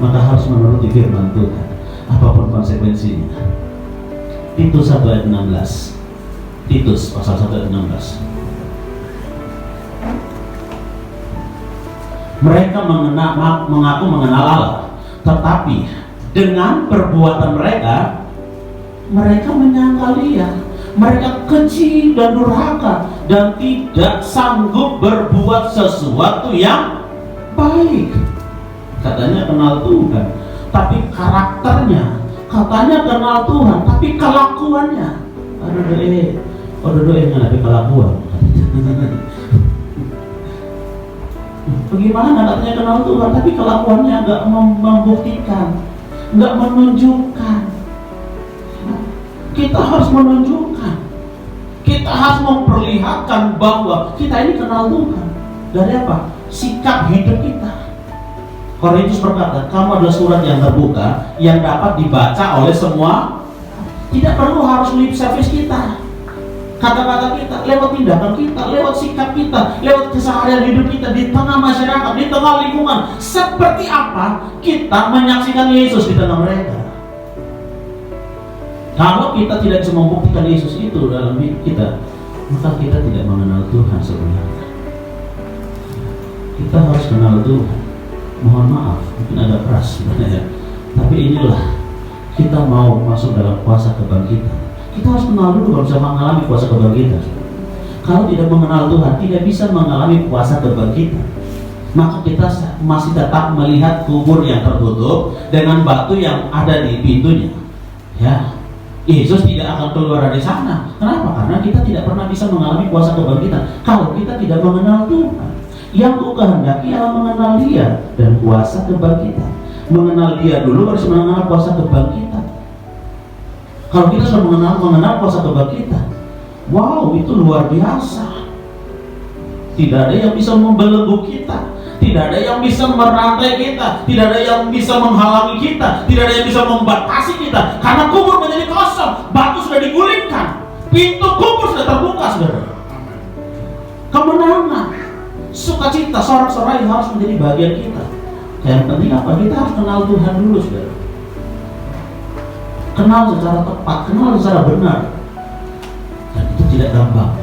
maka harus menuruti firman Tuhan, apapun konsekuensinya. Titus 1 ayat 16. Titus pasal 1 ayat 16. Mereka mengaku mengenal Allah, tetapi dengan perbuatan mereka menyangkal Dia. Mereka keji dan durhaka dan tidak sanggup berbuat sesuatu yang baik. Katanya kenal Tuhan, tapi karakternya, katanya kenal Tuhan, tapi kelakuannya, tapi kelakuan. Bagaimana katanya kenal Tuhan, tapi kelakuannya nggak membuktikan, nggak menunjukkan. Kita harus menunjukkan, kita harus memperlihatkan bahwa kita ini kenal Tuhan. Dari apa? Sikap hidup kita. Korintus berkata, kamu adalah surat yang terbuka, yang dapat dibaca oleh semua. Tidak perlu harus lip service kita, kata-kata kita, lewat tindakan kita, lewat sikap kita, lewat keseharian hidup kita di tengah masyarakat, di tengah lingkungan. Seperti apa kita menyaksikan Yesus di tengah mereka? Kalau kita tidak bisa membuktikan Yesus itu dalam hidup kita, maka kita tidak mengenal Tuhan sebenarnya. Kita harus kenal Tuhan. Mohon maaf, mungkin agak keras sebenarnya, tapi inilah kita mau masuk dalam kuasa kebangkitan. Kita harus kenal dulu kalau bisa mengalami kuasa kebangkitan. kalau tidak mengenal Tuhan, tidak bisa mengalami kuasa kebangkitan. Maka kita masih tetap melihat kubur yang tertutup dengan batu yang ada di pintunya. Ya, Yesus tidak akan keluar dari sana. Kenapa? Karena kita tidak pernah bisa mengalami kuasa kebangkitan kalau kita tidak mengenal Tuhan. Yang Ku kehendaki adalah mengenal Dia dan kuasa kebangkitan. Mengenal Dia dulu harus mengenal kuasa kebangkitan. Kalau kita sudah mengenal kuasa kebangkitan, wow, itu luar biasa. Tidak ada yang bisa membelenggu kita, tidak ada yang bisa merantai kita, tidak ada yang bisa menghalangi kita, tidak ada yang bisa membatasi kita. Karena kubur menjadi kosong, batu sudah digulingkan, pintu kubur sudah terbuka, saudara. Kemenangan, sukacita, sorak-sorai harus menjadi bagian kita. Yang penting apa? Kita harus kenal Tuhan dulu, saudara. Kenal secara tepat, kenal secara benar. Dan itu tidak gampang,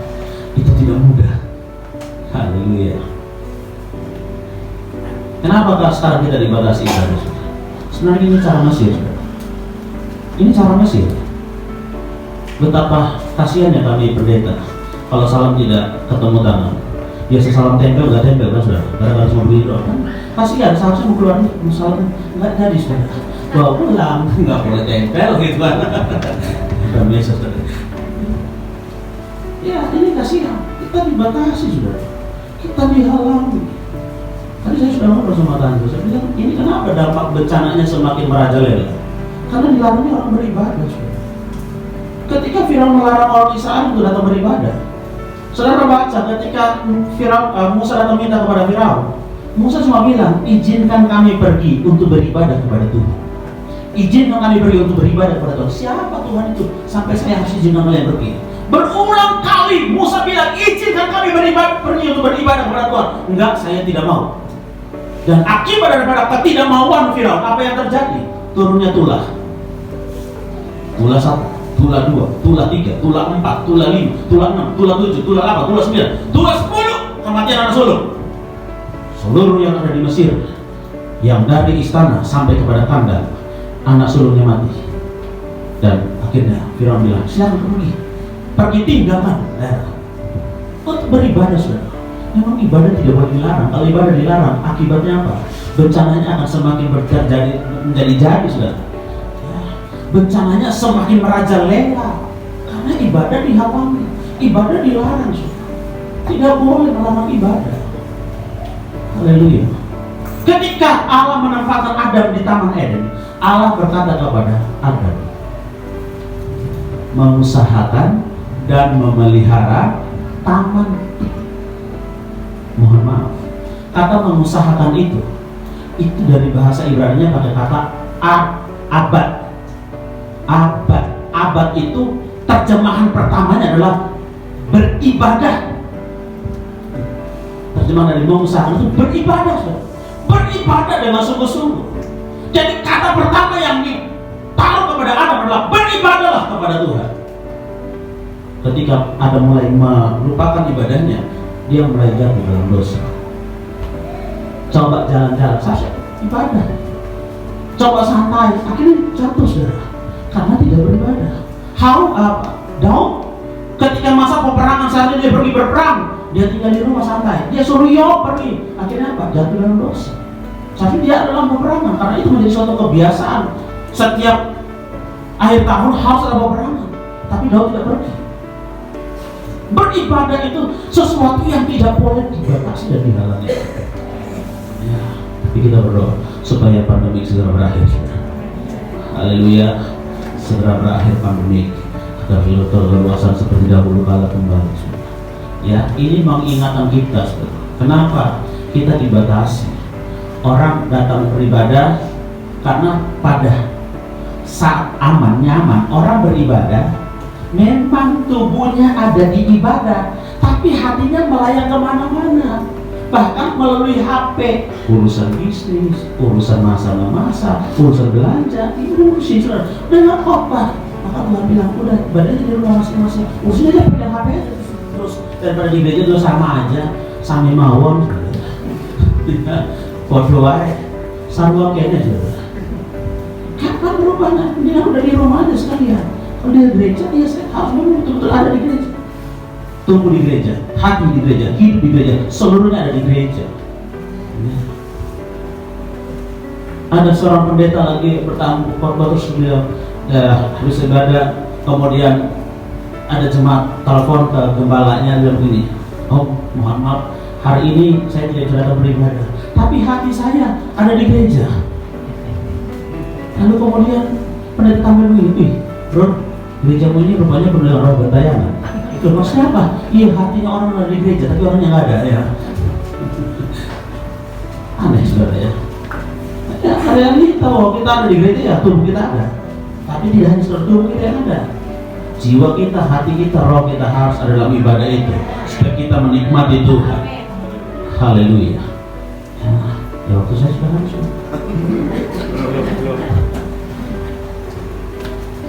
itu tidak mudah. Haleluya. Kenapa sekarang kita dibatasi ibadah? Sebenarnya ini cara Mesir. Ini cara Mesir. Betapa kasihannya kami pendeta kalau salam tidak ketemu tangan. Biasa salam tempel nggak tempel kan saudara? Gara-gara cuma begini doang kan? Kasihan, seharusnya mau keluar salam nggak jadi saudara. Bawa pulang nggak boleh tempel gitu kan? Kami saudara. Ya ini kasihan. Kita dibatasi saudara. Kita dihalangi. Tadi saya sudah ngobrol sama tante, saya bilang ini kenapa dampak bencananya semakin merajalela? Karena dilarangnya orang beribadah. Ketika Firaun melarang orang Israel untuk datang beribadah, saudara baca ketika Musa datang minta kepada Firaun, Musa cuma bilang, izinkan kami pergi untuk beribadah kepada Tuhan. Izinkan kami pergi untuk beribadah kepada Tuhan. Siapa Tuhan itu? Sampai saya harus izinkan kalian pergi. Berulang kali Musa bilang, izinkan kami pergi untuk beribadah kepada Tuhan. Enggak, saya tidak mau. Dan akibat daripada ketidakmauan Firaun, apa yang terjadi? Turunnya tulah. Tulah 1, tulah 2, tulah 3, tulah 4, tulah 5, tulah 6, tulah 7, tulah 8, tulah 9, tulah 10, kematian anak sulung. Seluruh yang ada di Mesir, yang dari istana sampai kepada kandang, anak sulungnya mati. Dan akhirnya Firaun bilang, silakan pergi tinggalkan daerah untuk beribadah, saudara. Memang ibadah tidak boleh dilarang. Kalau ibadah dilarang, akibatnya apa? Bencananya akan semakin menjadi saudara. Ya, bencananya semakin merajalela karena ibadah dihalangi, ibadah dilarang, saudara. Tidak boleh melarang ibadah. Haleluya. Ketika Allah menempatkan Adam di Taman Eden, Allah berkata kepada Adam, mengusahakan dan memelihara taman. Mohon maaf, kata mengusahakan itu dari bahasa Ibrani-nya pakai kata abad. Abad itu terjemahan pertamanya adalah beribadah. Terjemahan dari mengusahakan itu beribadah, beribadah dengan sungguh-sungguh. Jadi kata pertama yang ditaruh kepada Adam adalah beribadahlah kepada Tuhan. Ketika Adam mulai melupakan ibadahnya, dia mulai jatuh dalam dosa. Coba jalan-jalan, saya ibadah. Coba santai, akhirnya jatuh, saudara. Karena tidak beribadah. Daud, ketika masa peperangan saatnya dia pergi berperang, dia tinggal di rumah santai. Dia suruh Yoab pergi, akhirnya apa? Jatuh dalam dosa. Tapi dia dalam peperangan, karena itu menjadi suatu kebiasaan. Setiap akhir tahun harus ada peperangan, tapi Daud tidak pergi. Beribadah itu sesuatu yang tidak boleh dibatasi dan dihalangi. Ya, tapi kita berdoa supaya pandemi segera berakhir. Haleluya, segera berakhir pandemi agar leluasan seperti dahulu kala kembali. Ya, ini mengingatkan kita. Kenapa kita dibatasi? Orang datang beribadah karena pada saat aman, nyaman, orang beribadah. Memang tubuhnya ada di ibadah, tapi hatinya melayang kemana-mana. Bahkan melalui HP, urusan bisnis, urusan masa-masa, urusan belanja, diurusin, saudara. Dengan khotbah, maka Tuhan bilang, udah ibadahnya di rumah masing-masing, urusin aja pegang HP aja. Terus daripada di gereja itu sama aja, sami mawon, podo wae, sarwa kene, saudara. Kapan berubahnya? Dia udah di rumah aja sekalian. Kalau dia gereja, dia harus betul-betul ada di gereja. tumbuh di gereja, hati di gereja, hidup di gereja, seluruhnya ada di gereja. Ada seorang pendeta lagi bertamu terus beliau habis ibadah, kemudian ada jemaat telepon ke gembalanya, bilang begini, "Oh, mohon maaf, hari ini saya tidak bisa datang beribadah, tapi hati saya ada di gereja." Lalu kemudian pendeta tampil begini, "Bro, gerejamu ini rupanya penuh dengan roh gentayangan." Itu maksudnya apa? Iya, hatinya orang ada di gereja, tapi orangnya nggak ada ya. Aneh saudara ya. Ya, ada yang kita bahwa kita ada di gereja, ya tubuh kita ada, tapi tidak hanya seluruh tubuh kita yang ada. Jiwa kita, hati kita, roh kita harus ada dalam ibadah itu, supaya kita menikmati Tuhan. Haleluya. Ya, waktu saya sudah habis.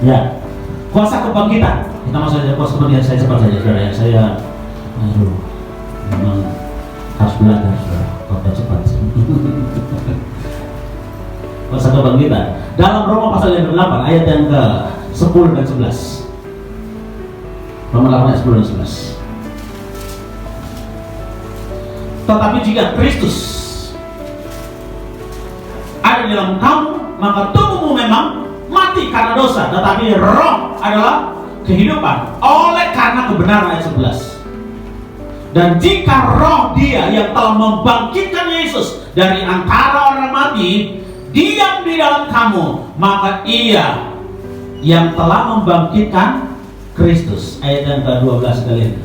Ya, kuasa kebangkitan. Kita masuk saja kuasa kebangkitan. Saya cepat saja saudara ya. Saya memang harus belajar saudara. Kalau cepat. Kuasa kebangkitan. Dalam Roma pasal yang ke-8 ayat yang ke-10 dan 11. Roma 8 ayat 10 dan 11. Tetapi jika Kristus ada di dalam kamu, maka tubuhmu memang mati karena dosa, tetapi roh adalah kehidupan oleh karena kebenaran. Ayat 11. Dan jika roh Dia yang telah membangkitkan Yesus dari antara orang mati diam di dalam kamu, maka Ia yang telah membangkitkan Kristus. Ayat yang ke-12 kalian.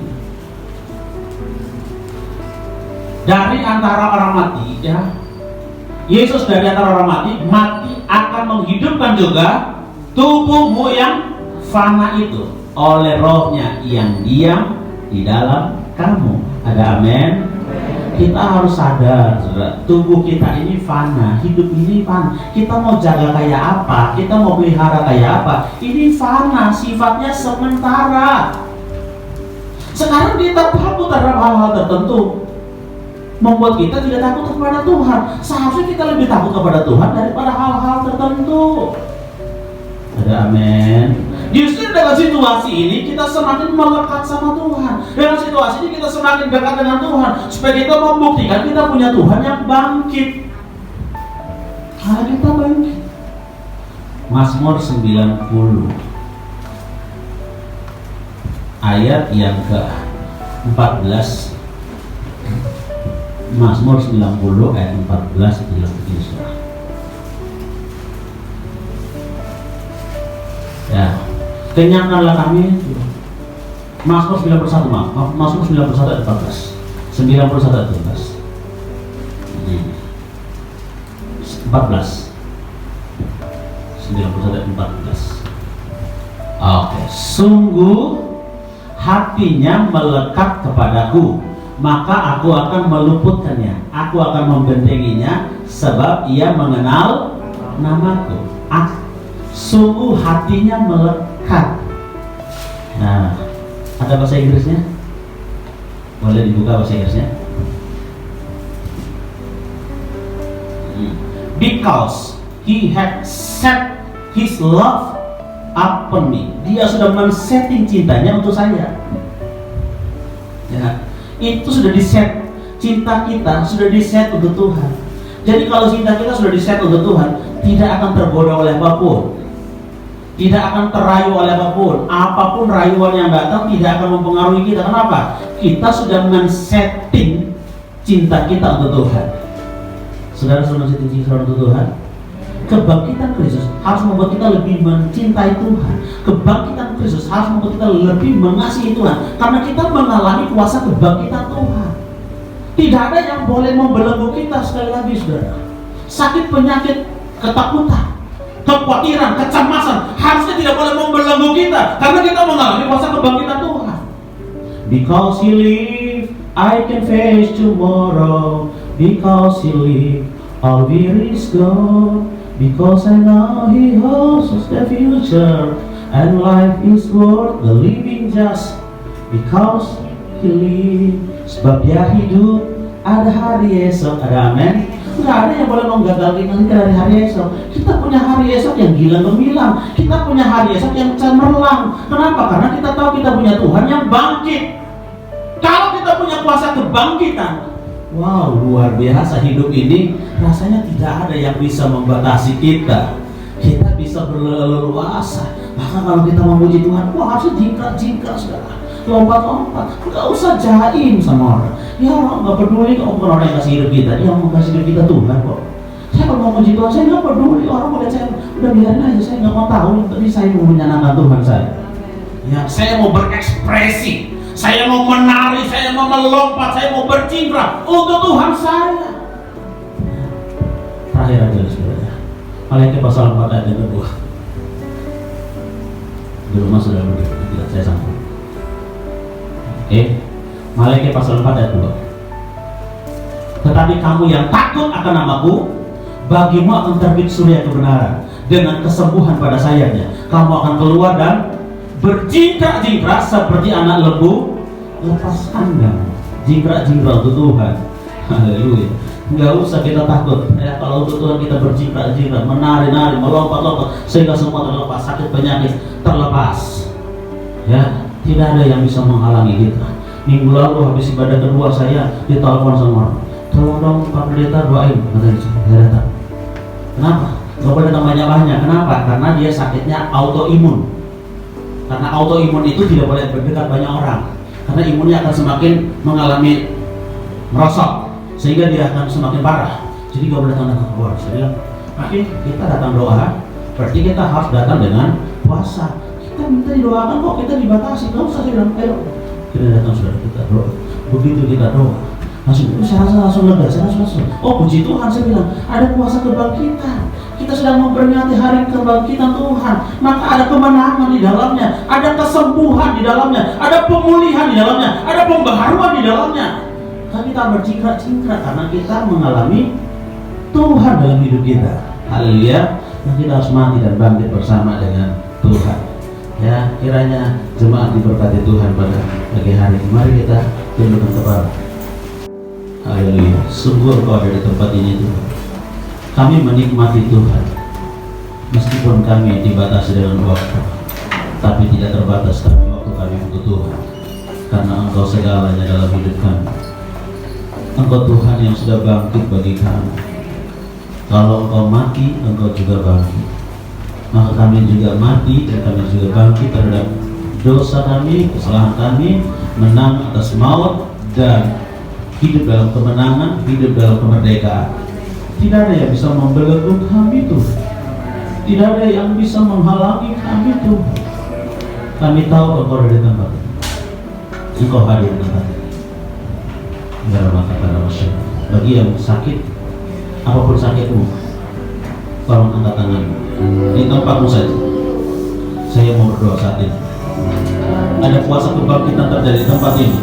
Dari antara orang mati, ya, Yesus dari antara orang mati akan menghidupkan juga tubuhmu yang fana itu oleh rohnya yang diam di dalam kamu. Ada amin? Kita harus sadar, saudara, tubuh kita ini fana, hidup ini fana. Kita mau jaga kayak apa, kita mau pelihara kayak apa, ini fana, sifatnya sementara. Sekarang kita takut terhadap hal-hal tertentu, membuat kita tidak takut kepada Tuhan. Seharusnya kita lebih takut kepada Tuhan daripada hal-hal tertentu. Ada amin. Justru dengan situasi ini kita semakin melekat sama Tuhan. Dengan situasi ini kita semakin dekat dengan Tuhan, supaya kita membuktikan kita punya Tuhan yang bangkit. Karena kita bangkit. Mazmur 90 ayat yang ke-14. Mazmur 90 ayat 14 bilang begini. Ya, kenyangkanlah kami. Mazmur 91, Mazmur 91 ayat 14. 91 ayat 14. 14. 91 ayat 14. Oke, sungguh hatinya melekat kepadaku, maka aku akan meluputkannya, aku akan membentenginya, sebab ia mengenal namaku. Sungguh hatinya melekat. Nah, ada bahasa Inggrisnya? Boleh dibuka bahasa Inggrisnya? Because he had set his love upon me. Dia sudah men-setting cintanya untuk saya. Ya, itu sudah di-set. Cinta kita sudah di-set untuk Tuhan. Jadi kalau cinta kita sudah di-set untuk Tuhan, tidak akan tergoda oleh apapun, tidak akan terayu oleh apapun. Apapun rayuan yang datang tidak akan mempengaruhi kita. Kenapa? Kita sudah men-setting cinta kita untuk Tuhan. Saudara sudah men-setting cinta untuk Tuhan. Kebangkitan Kristus harus membuat kita lebih mencintai Tuhan. Kebangkitan Kristus harus membuat kita lebih mengasihi Tuhan, karena kita mengalami kuasa kebangkitan Tuhan. Tidak ada yang boleh membelenggu kita. Sekali lagi saudara, sakit, penyakit, ketakutan, kekhawatiran, kecemasan harusnya tidak boleh membelenggu kita, karena kita mengalami kuasa kebangkitan Tuhan. Because He live, I can face tomorrow. Because He live, all fear is gone. Because I know He holds the future, and life is worth the living just because He live. Sebab Dia hidup, ada hari esok. Ada amin. Nggak ada yang boleh menggagalkan kita dari hari esok. Kita punya hari esok yang gila gemilang. Kita punya hari esok yang cemerlang. Kenapa? Karena kita tahu kita punya Tuhan yang bangkit. kuasa kebangkitan. Wow, luar biasa hidup ini. Rasanya tidak ada yang bisa membatasi kita. Kita bisa berleluasa. Bahkan kalau kita memuji Tuhan, wah harusnya jingkrak sudah, lompat-lompat, nggak usah jaim sama orang. Ya orang nggak peduli kok, bukan orang yang kasih hidup kita, yang mau kasih hidup kita Tuhan kok. Saya kalau mau memuji Tuhan, saya nggak peduli orang mau lihat saya, udah biarin aja, saya nggak mau tahu, tapi saya mau menyenangkan Tuhan saya. Ya, saya mau berekspresi, saya mau menari, saya mau melompat, saya mau berjingkrak untuk Tuhan saya. Terakhir aja sebenarnya, Maliaki pasal 4 ayat yang kedua. Di rumah sudah tidak saya sambung. Oke, Maliaki pasal 4 ayat 2. Tetapi kamu yang takut akan namaku, bagimu akan terbit surya kebenaran, dengan kesembuhan pada sayapnya kamu akan keluar dan berjingkrak-jingkrak seperti anak lembu lepas kandang. Jingkrak-jingkrak untuk Tuhan. Haleluya. Nggak usah kita takut ya, kalau untuk Tuhan kita berjingkrak-jingkrak, menari-nari, melompat-lompat, sehingga semua terlepas, sakit penyakit terlepas ya, tidak ada yang bisa menghalangi kita. Minggu lalu habis ibadah kedua saya ditelepon sama orang, tolong dong Pak Pendeta doain, katanya saya datang. Kenapa? Gak boleh datang banyak-banyak. Kenapa? Karena dia sakitnya autoimun. Karena autoimun itu tidak boleh berdekat banyak orang, karena imunnya akan semakin mengalami merosot, sehingga dia akan semakin parah. Jadi gak boleh datang keluar. Saya bilang, oke, kita datang doa, berarti kita harus datang dengan puasa. Kita minta didoakan kok, kita dibatasi. Gak usah. Saya bilang, ayo kita datang saudara, kita doa. Begitu kita doa, saya rasa langsung lega, saya langsung, oh puji Tuhan, saya bilang, ada kuasa kebangkitan. Kita sedang memperingati hari kebangkitan Tuhan, maka ada kemenangan di dalamnya, ada kesembuhan di dalamnya, ada pemulihan di dalamnya, ada pembaharuan di dalamnya. Kita berjingkrak-jingkrak karena kita mengalami Tuhan dalam hidup kita. Haleluya. Dan kita harus mati dan bangkit bersama dengan Tuhan. Ya, kiranya jemaat diberkati Tuhan pada pagi hari. Mari kita tundukkan kepala. Haleluya. Sungguh Engkau ada di tempat ini Tuhan. Kami menikmati Tuhan, meskipun kami dibatasi dengan waktu, tapi tidak terbatas kami waktu kami untuk Tuhan, karena Engkau segalanya dalam hidup kami. Engkau Tuhan yang sudah bangkit bagi kami. Kalau Engkau mati, Engkau juga bangkit. Maka kami juga mati dan kami juga bangkit terhadap dosa kami, kesalahan kami, menang atas maut dan hidup dalam kemenangan, hidup dalam kemerdekaan. Tidak ada yang bisa membelenggu kami Tuhan. Tidak ada yang bisa menghalangi kami Tuhan. Kami tahu Engkau ada di tempat ini. Engkau hadir di tempat ini. Bagi yang sakit, apapun sakitmu, tolong angkat tanganmu di tempatmu saja. Saya mau berdoa saat ini. Ada kuasa kebangkitan terjadi di tempat ini.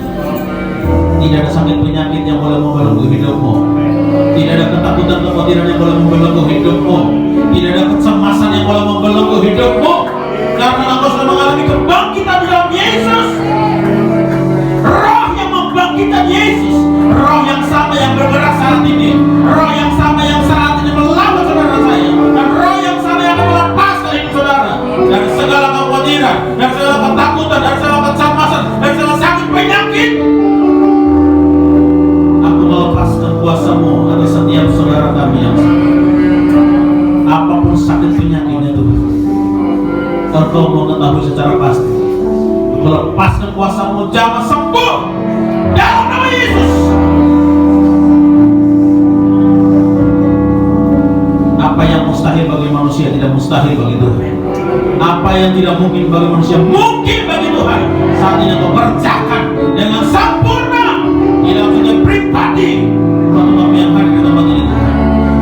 Tidak ada sakit penyakit yang boleh membelenggu hidupmu. Tidak ada ketakutan kekhawatiran yang boleh membelenggu hidupmu. Tidak ada kecemasan yang boleh membelenggu hidupmu, karena engkau sudah mengalami kebangkitan dalam Yesus. Roh yang membangkitkan Yesus, roh yang sama yang bergerak saat ini, roh yang sama yang saat ini melawan saudara saya, dan roh yang sama yang akan melepaskan hidup saudara dari segala kekhawatiran, dari segala ketakutan, dari segala kecemasan, dari segala sakit penyakit. Melepaskan kuasa-Mu atas setiap saudara kami yang sakit, apapun sakit penyakitnya Tuhan. Engkau mengetahui secara pasti. Melepaskan kuasa-Mu, jamah sembuh dalam nama Yesus. Apa yang mustahil bagi manusia tidak mustahil bagi Tuhan. Apa yang tidak mungkin bagi manusia mungkin bagi Tuhan. Saat ini Engkau kerjakan dengan sempurna di dalam setiap pribadi teman-teman yang hadir di tempat ini.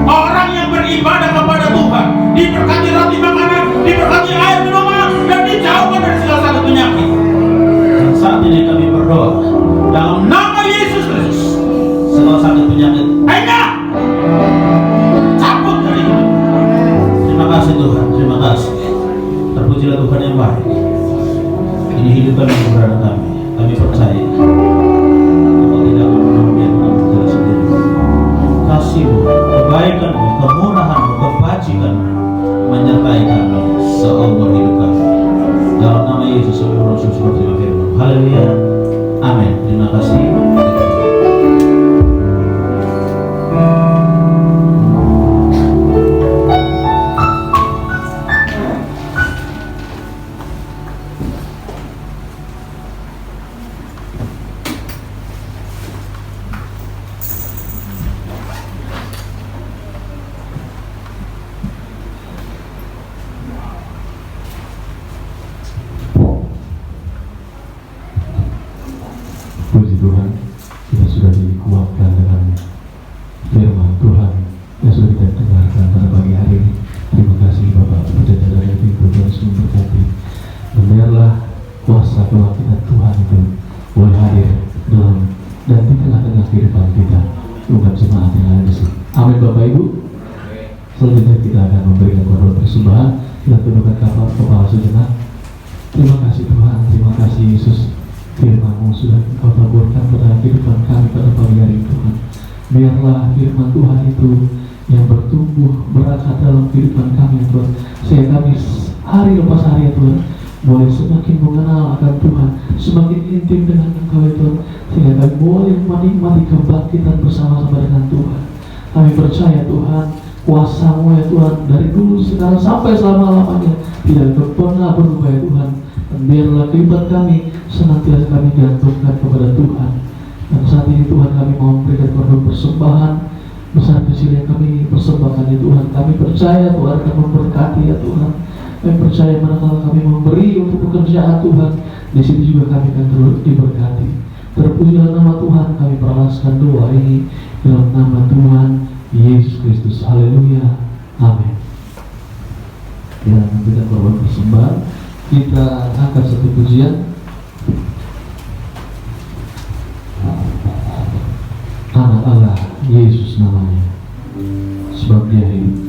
Orang yang beribadah kepada Tuhan diberkati roti makanan, diberkati air minuman, dan dijauhkan dari segala sakit penyakit. Dan saat ini kami berdoa dalam nama Yesus Kristus, segala sakit penyakit cabut dari hidup. Terima kasih Tuhan, terima kasih. Terpujilah Tuhan yang baik. Ini hidup kami, keberadaan kami. Kami percaya kasih-Mu, kebaikan-Mu, kemurahan-Mu, kebajikan-Mu menyertai kami seumur hidup kami. Dalam nama Yesus, seluruh seperti firman. Haleluya. Amin. Terima kasih. Bapak Ibu? Selanjutnya kita akan memberikan korban persembahan. Kita tundukkan kepala sejenak. Terima kasih Tuhan, terima kasih Yesus. Firman-Mu sudah Engkau taburkan pada kehidupan kami pada pagi hari ini Tuhan. Biarlah firman Tuhan itu yang bertumbuh berakar dalam kehidupan kami Tuhan, sehingga kami hari lepas hari ya Tuhan boleh semakin mengenal akan Tuhan, semakin intim dengan Engkau ya Tuhan, sehingga kami boleh menikmati kebangkitan bersama-sama dengan Tuhan. Kami percaya Tuhan, kuasa-Mu ya Tuhan, dari dulu sekarang sampai selama-lamanya tidak pernah berubah ya Tuhan. Dan biarlah kehidupan kami senantiasa kami gantungkan kepada Tuhan. Dan saat ini Tuhan, kami mau memberikan korban persembahan besar kecil yang kami persembahkan ya Tuhan. Kami percaya Tuhan akan memberkati ya Tuhan. Kami percaya manakala kami memberi untuk pekerjaan Tuhan, di situ juga kami akan terus diberkati. Terpujilah nama Tuhan, kami perahlaskan doa ini dalam nama Tuhan Yesus Kristus. Haleluya. Amin. Ya, memberikan korban persembahan. Kita angkat satu pujian. Anak Allah, Yesus namanya, sebab Dia hidup.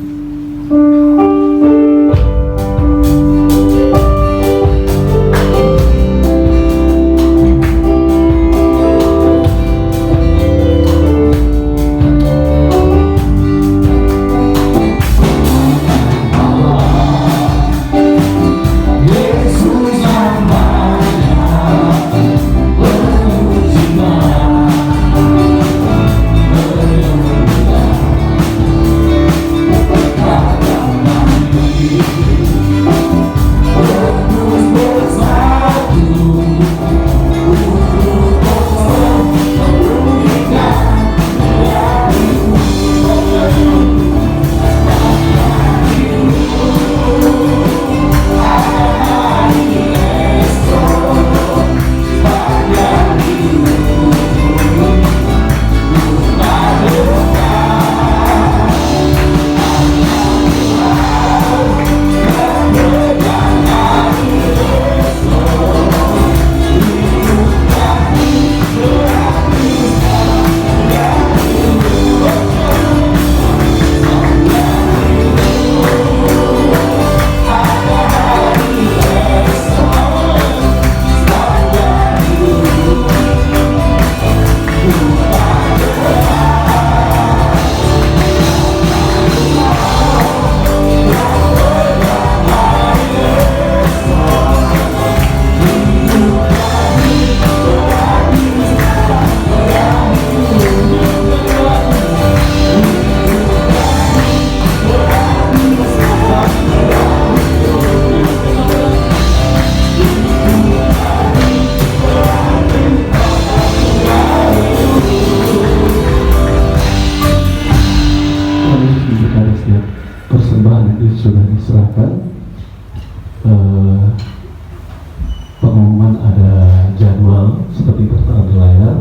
Pengumuman ada jadwal seperti tertera di layar.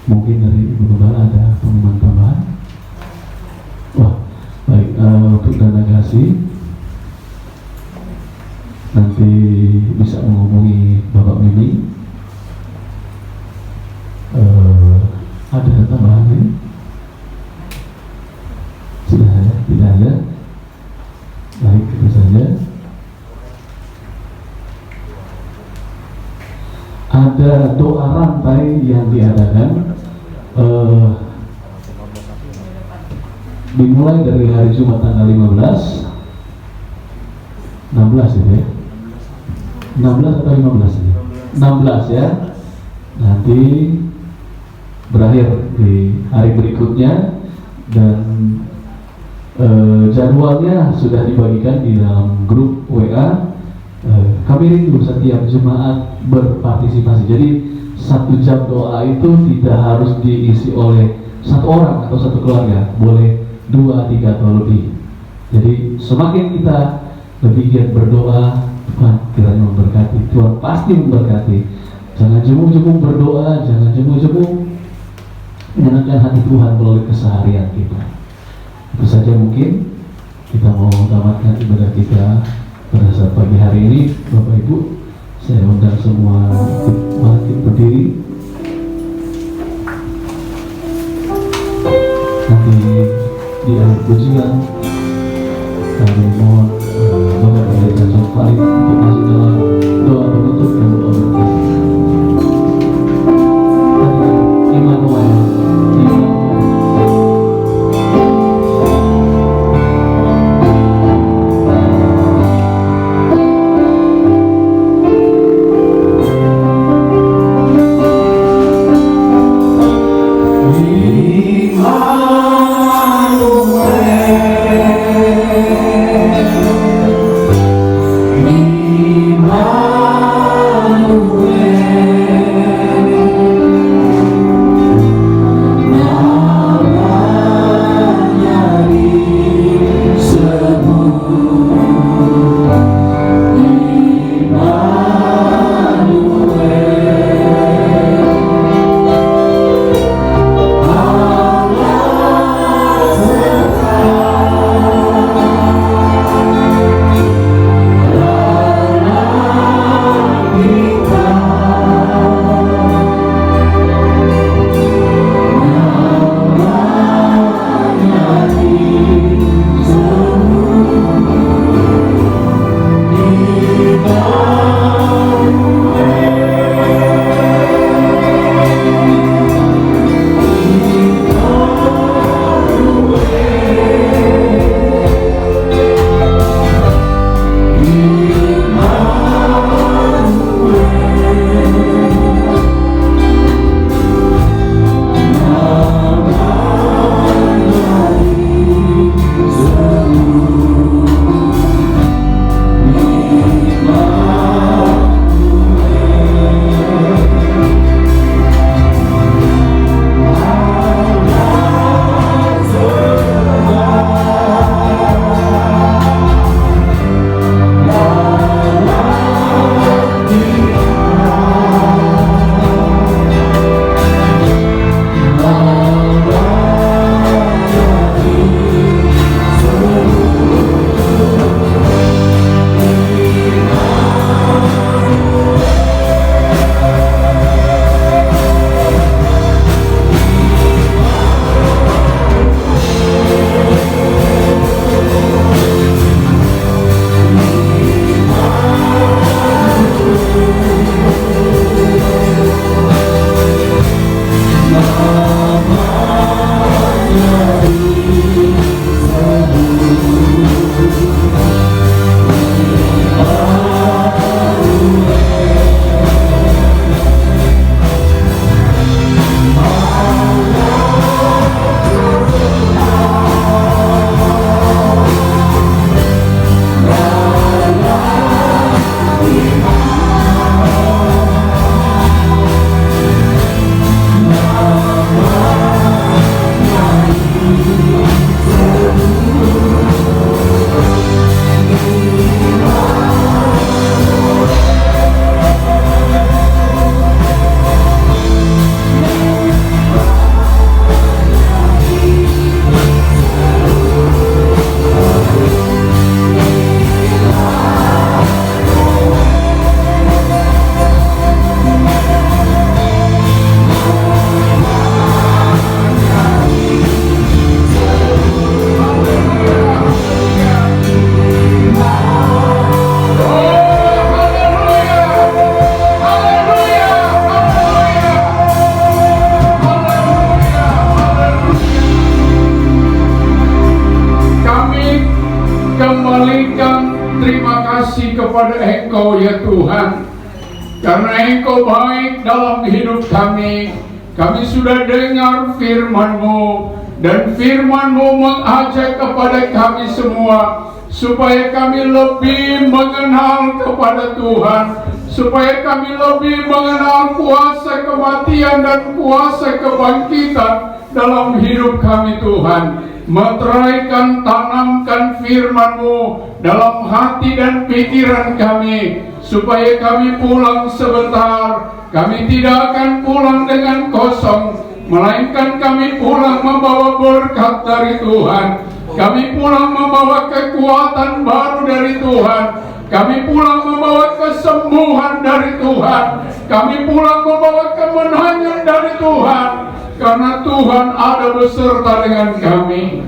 Mungkin dari Ibu Gembala ada pengumuman tambahan. Wah, baik, untuk dana kasih nanti bisa menghubungi Bapak Mimi. Ada tambahan ini? Sudah ada? Tidak ada? Baik, itu saja. Ada doa rantai yang diadakan dimulai dari hari Jumat tanggal 16 itu ya, 16 atau 15 ini? 16 ya. Nanti berakhir di hari berikutnya, dan jadwalnya sudah dibagikan di dalam grup WA. Kami rindu setiap jemaat berpartisipasi. Jadi 1 jam doa itu tidak harus diisi oleh 1 orang atau 1 keluarga, boleh 2, 3 atau lebih. Jadi semakin kita lebih giat berdoa, Tuhan kiranya memberkati. Tuhan pasti memberkati. Jangan jemu-jemu berdoa, jangan jemu-jemu menyenangkan hati Tuhan melalui keseharian kita. Itu saja mungkin kita mau tamatkan ibadah kita pada saat pagi hari ini. Bapak Ibu, saya undang semua bangkit berdiri. Nanti di akhir pujian kami mohon Bapak Pendeta dan Farid untuk masuk dalam doa penutup dan doa berkat. Immanuel. kepada Engkau ya Tuhan, karena Engkau baik dalam hidup kami. Kami sudah dengar firman-Mu, dan firman-Mu mengajak kepada kami semua supaya kami lebih mengenal kepada Tuhan, supaya kami lebih mengenal kuasa kematian dan kuasa kebangkitan dalam hidup kami Tuhan. Meteraikan, tanamkan firman-Mu dalam hati dan pikiran kami, supaya kami pulang sebentar. Kami tidak akan pulang dengan kosong, melainkan kami pulang membawa berkat dari Tuhan. Kami pulang membawa kekuatan baru dari Tuhan. Kami pulang membawa kesembuhan dari Tuhan. Kami pulang membawa kemenangan dari Tuhan. Karena Tuhan ada beserta dengan kami.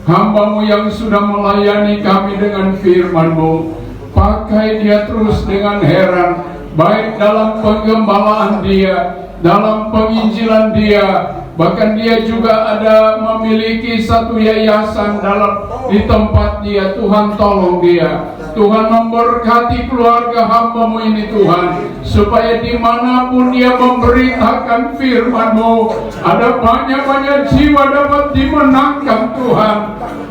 hamba-Mu yang sudah melayani kami dengan firman-Mu. Pakai dia terus dengan heran, baik dalam penggembalaan dia, dalam penginjilan dia, bahkan dia juga ada memiliki satu yayasan di tempat dia. Tuhan tolong dia, Tuhan memberkati keluarga hamba-Mu ini Tuhan, supaya dimanapun dia memberitakan firman-Mu, ada banyak-banyak jiwa dapat dimenangkan Tuhan,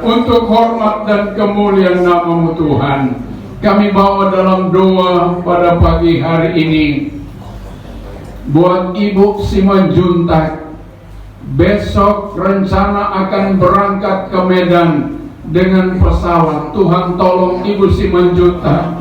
untuk hormat dan kemuliaan nama-Mu Tuhan. Kami bawa dalam doa pada pagi hari ini buat Ibu Simanjuntak. Besok rencana akan berangkat ke Medan dengan pesawat. Tuhan tolong Ibu Simanjuntak.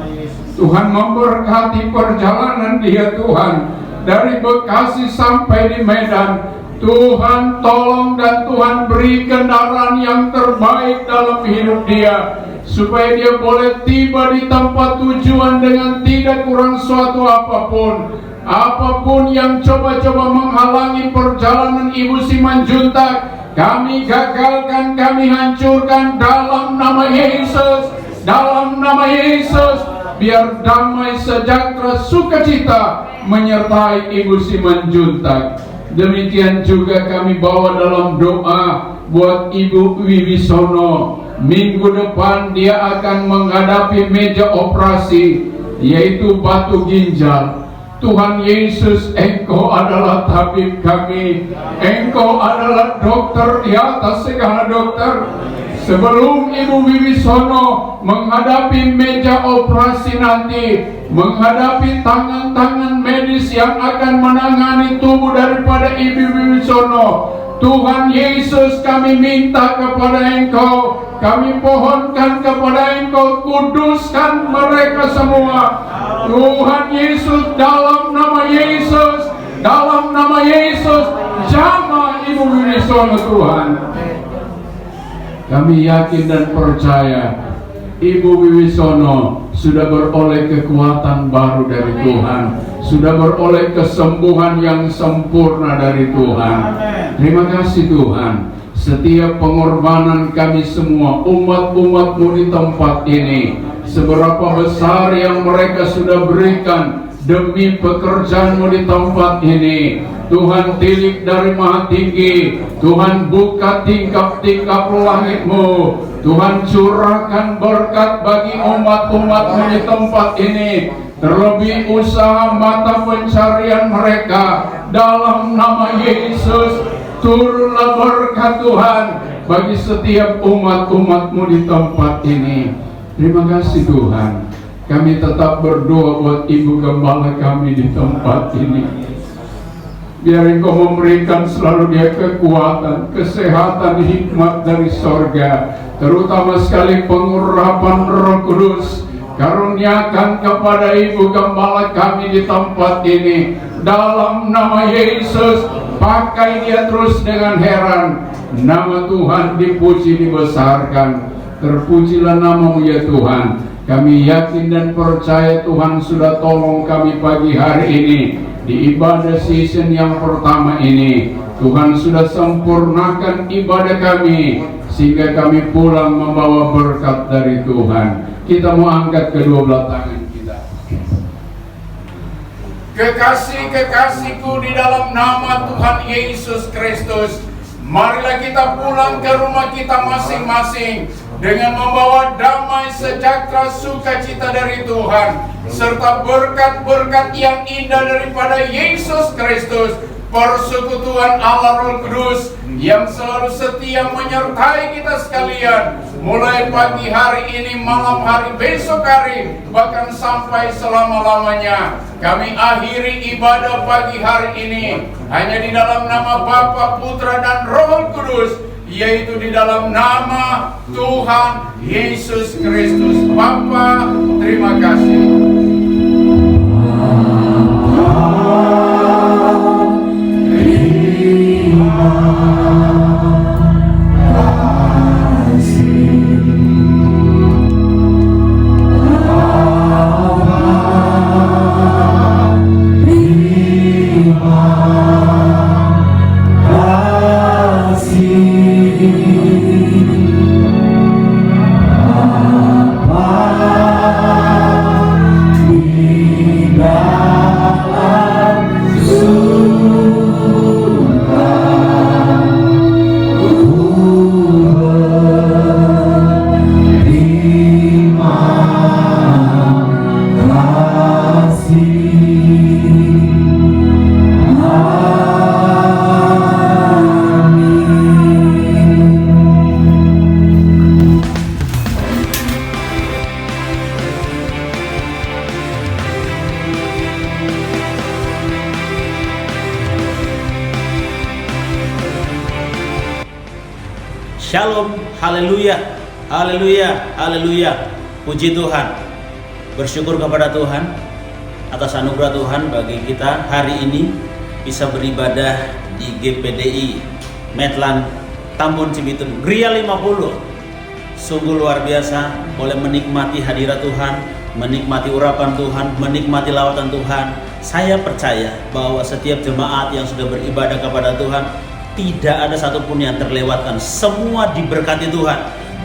Tuhan memberkati perjalanan dia Tuhan, dari Bekasi sampai di Medan. Tuhan tolong dan Tuhan beri kendaraan yang terbaik dalam hidup dia, supaya dia boleh tiba di tempat tujuan dengan tidak kurang suatu apapun. Apapun yang coba-coba menghalangi perjalanan Ibu Simanjuntak, kami gagalkan, kami hancurkan dalam nama Yesus. Dalam nama Yesus, biar damai, sejahtera, sukacita menyertai Ibu Simanjuntak. Demikian juga kami bawa dalam doa buat Ibu Wibisono. Minggu depan dia akan menghadapi meja operasi, yaitu batu ginjal. Tuhan Yesus, Engkau adalah tabib kami, Engkau adalah dokter di atas segala dokter. Sebelum Ibu Wibisono menghadapi meja operasi nanti, menghadapi tangan-tangan medis yang akan menangani tubuh daripada Ibu Wibisono, Tuhan Yesus, kami minta kepada Engkau, kami pohonkan kepada Engkau, kuduskan mereka semua. Tuhan Yesus, dalam nama Yesus, dalam nama Yesus, jamah Ibu Wibisono Tuhan. Kami yakin dan percaya Ibu Wibisono sudah beroleh kekuatan baru dari Tuhan, sudah beroleh kesembuhan yang sempurna dari Tuhan. Terima kasih Tuhan. Setiap pengorbanan kami semua, umat-umat-Mu di tempat ini, seberapa besar yang mereka sudah berikan demi pekerjaan-Mu di tempat ini, Tuhan tilik dari maha tinggi, Tuhan buka tingkap-tingkap langit-Mu, Tuhan curahkan berkat bagi umat-umat-Mu di tempat ini, terlebih usaha mata pencarian mereka. Dalam nama Yesus, turunlah berkat Tuhan bagi setiap umat-umat-Mu di tempat ini. Terima kasih Tuhan. Kami tetap berdoa buat Ibu Gembala kami di tempat ini. Biar Engkau memberikan selalu dia kekuatan, kesehatan, hikmat dari sorga, terutama sekali pengurapan Roh Kudus. Karuniakan kepada Ibu Gembala kami di tempat ini. Dalam nama Yesus, pakai dia terus dengan heran. Nama Tuhan dipuji, dibesarkan. Terpujilah nama-Mu ya Tuhan. Kami yakin dan percaya Tuhan sudah tolong kami pagi hari ini. Di ibadah season yang pertama ini, Tuhan sudah sempurnakan ibadah kami, sehingga kami pulang membawa berkat dari Tuhan. Kita mau angkat kedua belah tangan kita. Kekasih-kekasihku di dalam nama Tuhan Yesus Kristus, marilah kita pulang ke rumah kita masing-masing dengan membawa damai, sejahtera, sukacita dari Tuhan, serta berkat-berkat yang indah daripada Yesus Kristus, persekutuan Allah Roh Kudus yang selalu setia menyertai kita sekalian, mulai pagi hari ini, malam hari, besok hari, bahkan sampai selama-lamanya. Kami akhiri ibadah pagi hari ini hanya di dalam nama Bapa, Putra, dan Roh Kudus, yaitu di dalam nama Tuhan Yesus Kristus. Bapa, terima kasih. Shalom, haleluya, haleluya, haleluya. Puji Tuhan. Bersyukur kepada Tuhan atas anugerah Tuhan bagi kita hari ini bisa beribadah di GPDI Medlan Tambun Cibitung Gria 50. Sungguh luar biasa, boleh menikmati hadirat Tuhan, menikmati urapan Tuhan, menikmati lawatan Tuhan. Saya percaya bahwa setiap jemaat yang sudah beribadah kepada Tuhan, tidak ada satupun yang terlewatkan. Semua diberkati Tuhan,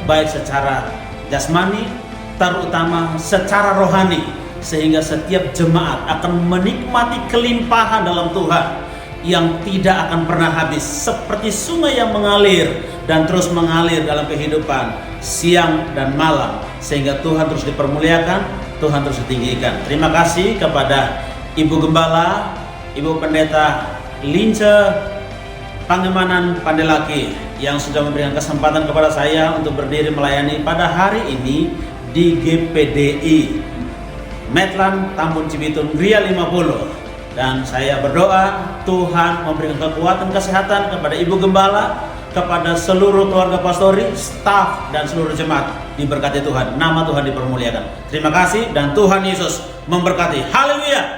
baik secara jasmani, terutama secara rohani, sehingga setiap jemaat akan menikmati kelimpahan dalam Tuhan yang tidak akan pernah habis, seperti sungai yang mengalir dan terus mengalir dalam kehidupan siang dan malam, sehingga Tuhan terus dipermuliakan, Tuhan terus ditinggikan. Terima kasih kepada Ibu Gembala, Ibu Pendeta Lince Pangemanan Pandelaki yang sudah memberikan kesempatan kepada saya untuk berdiri melayani pada hari ini di GPDI Medlan Tambun Cibitung Gria 50. Dan saya berdoa Tuhan memberikan kekuatan kesehatan kepada Ibu Gembala, kepada seluruh keluarga pastori, staf dan seluruh jemaat. Diberkati Tuhan, nama Tuhan dipermuliakan. Terima kasih dan Tuhan Yesus memberkati. Haleluya.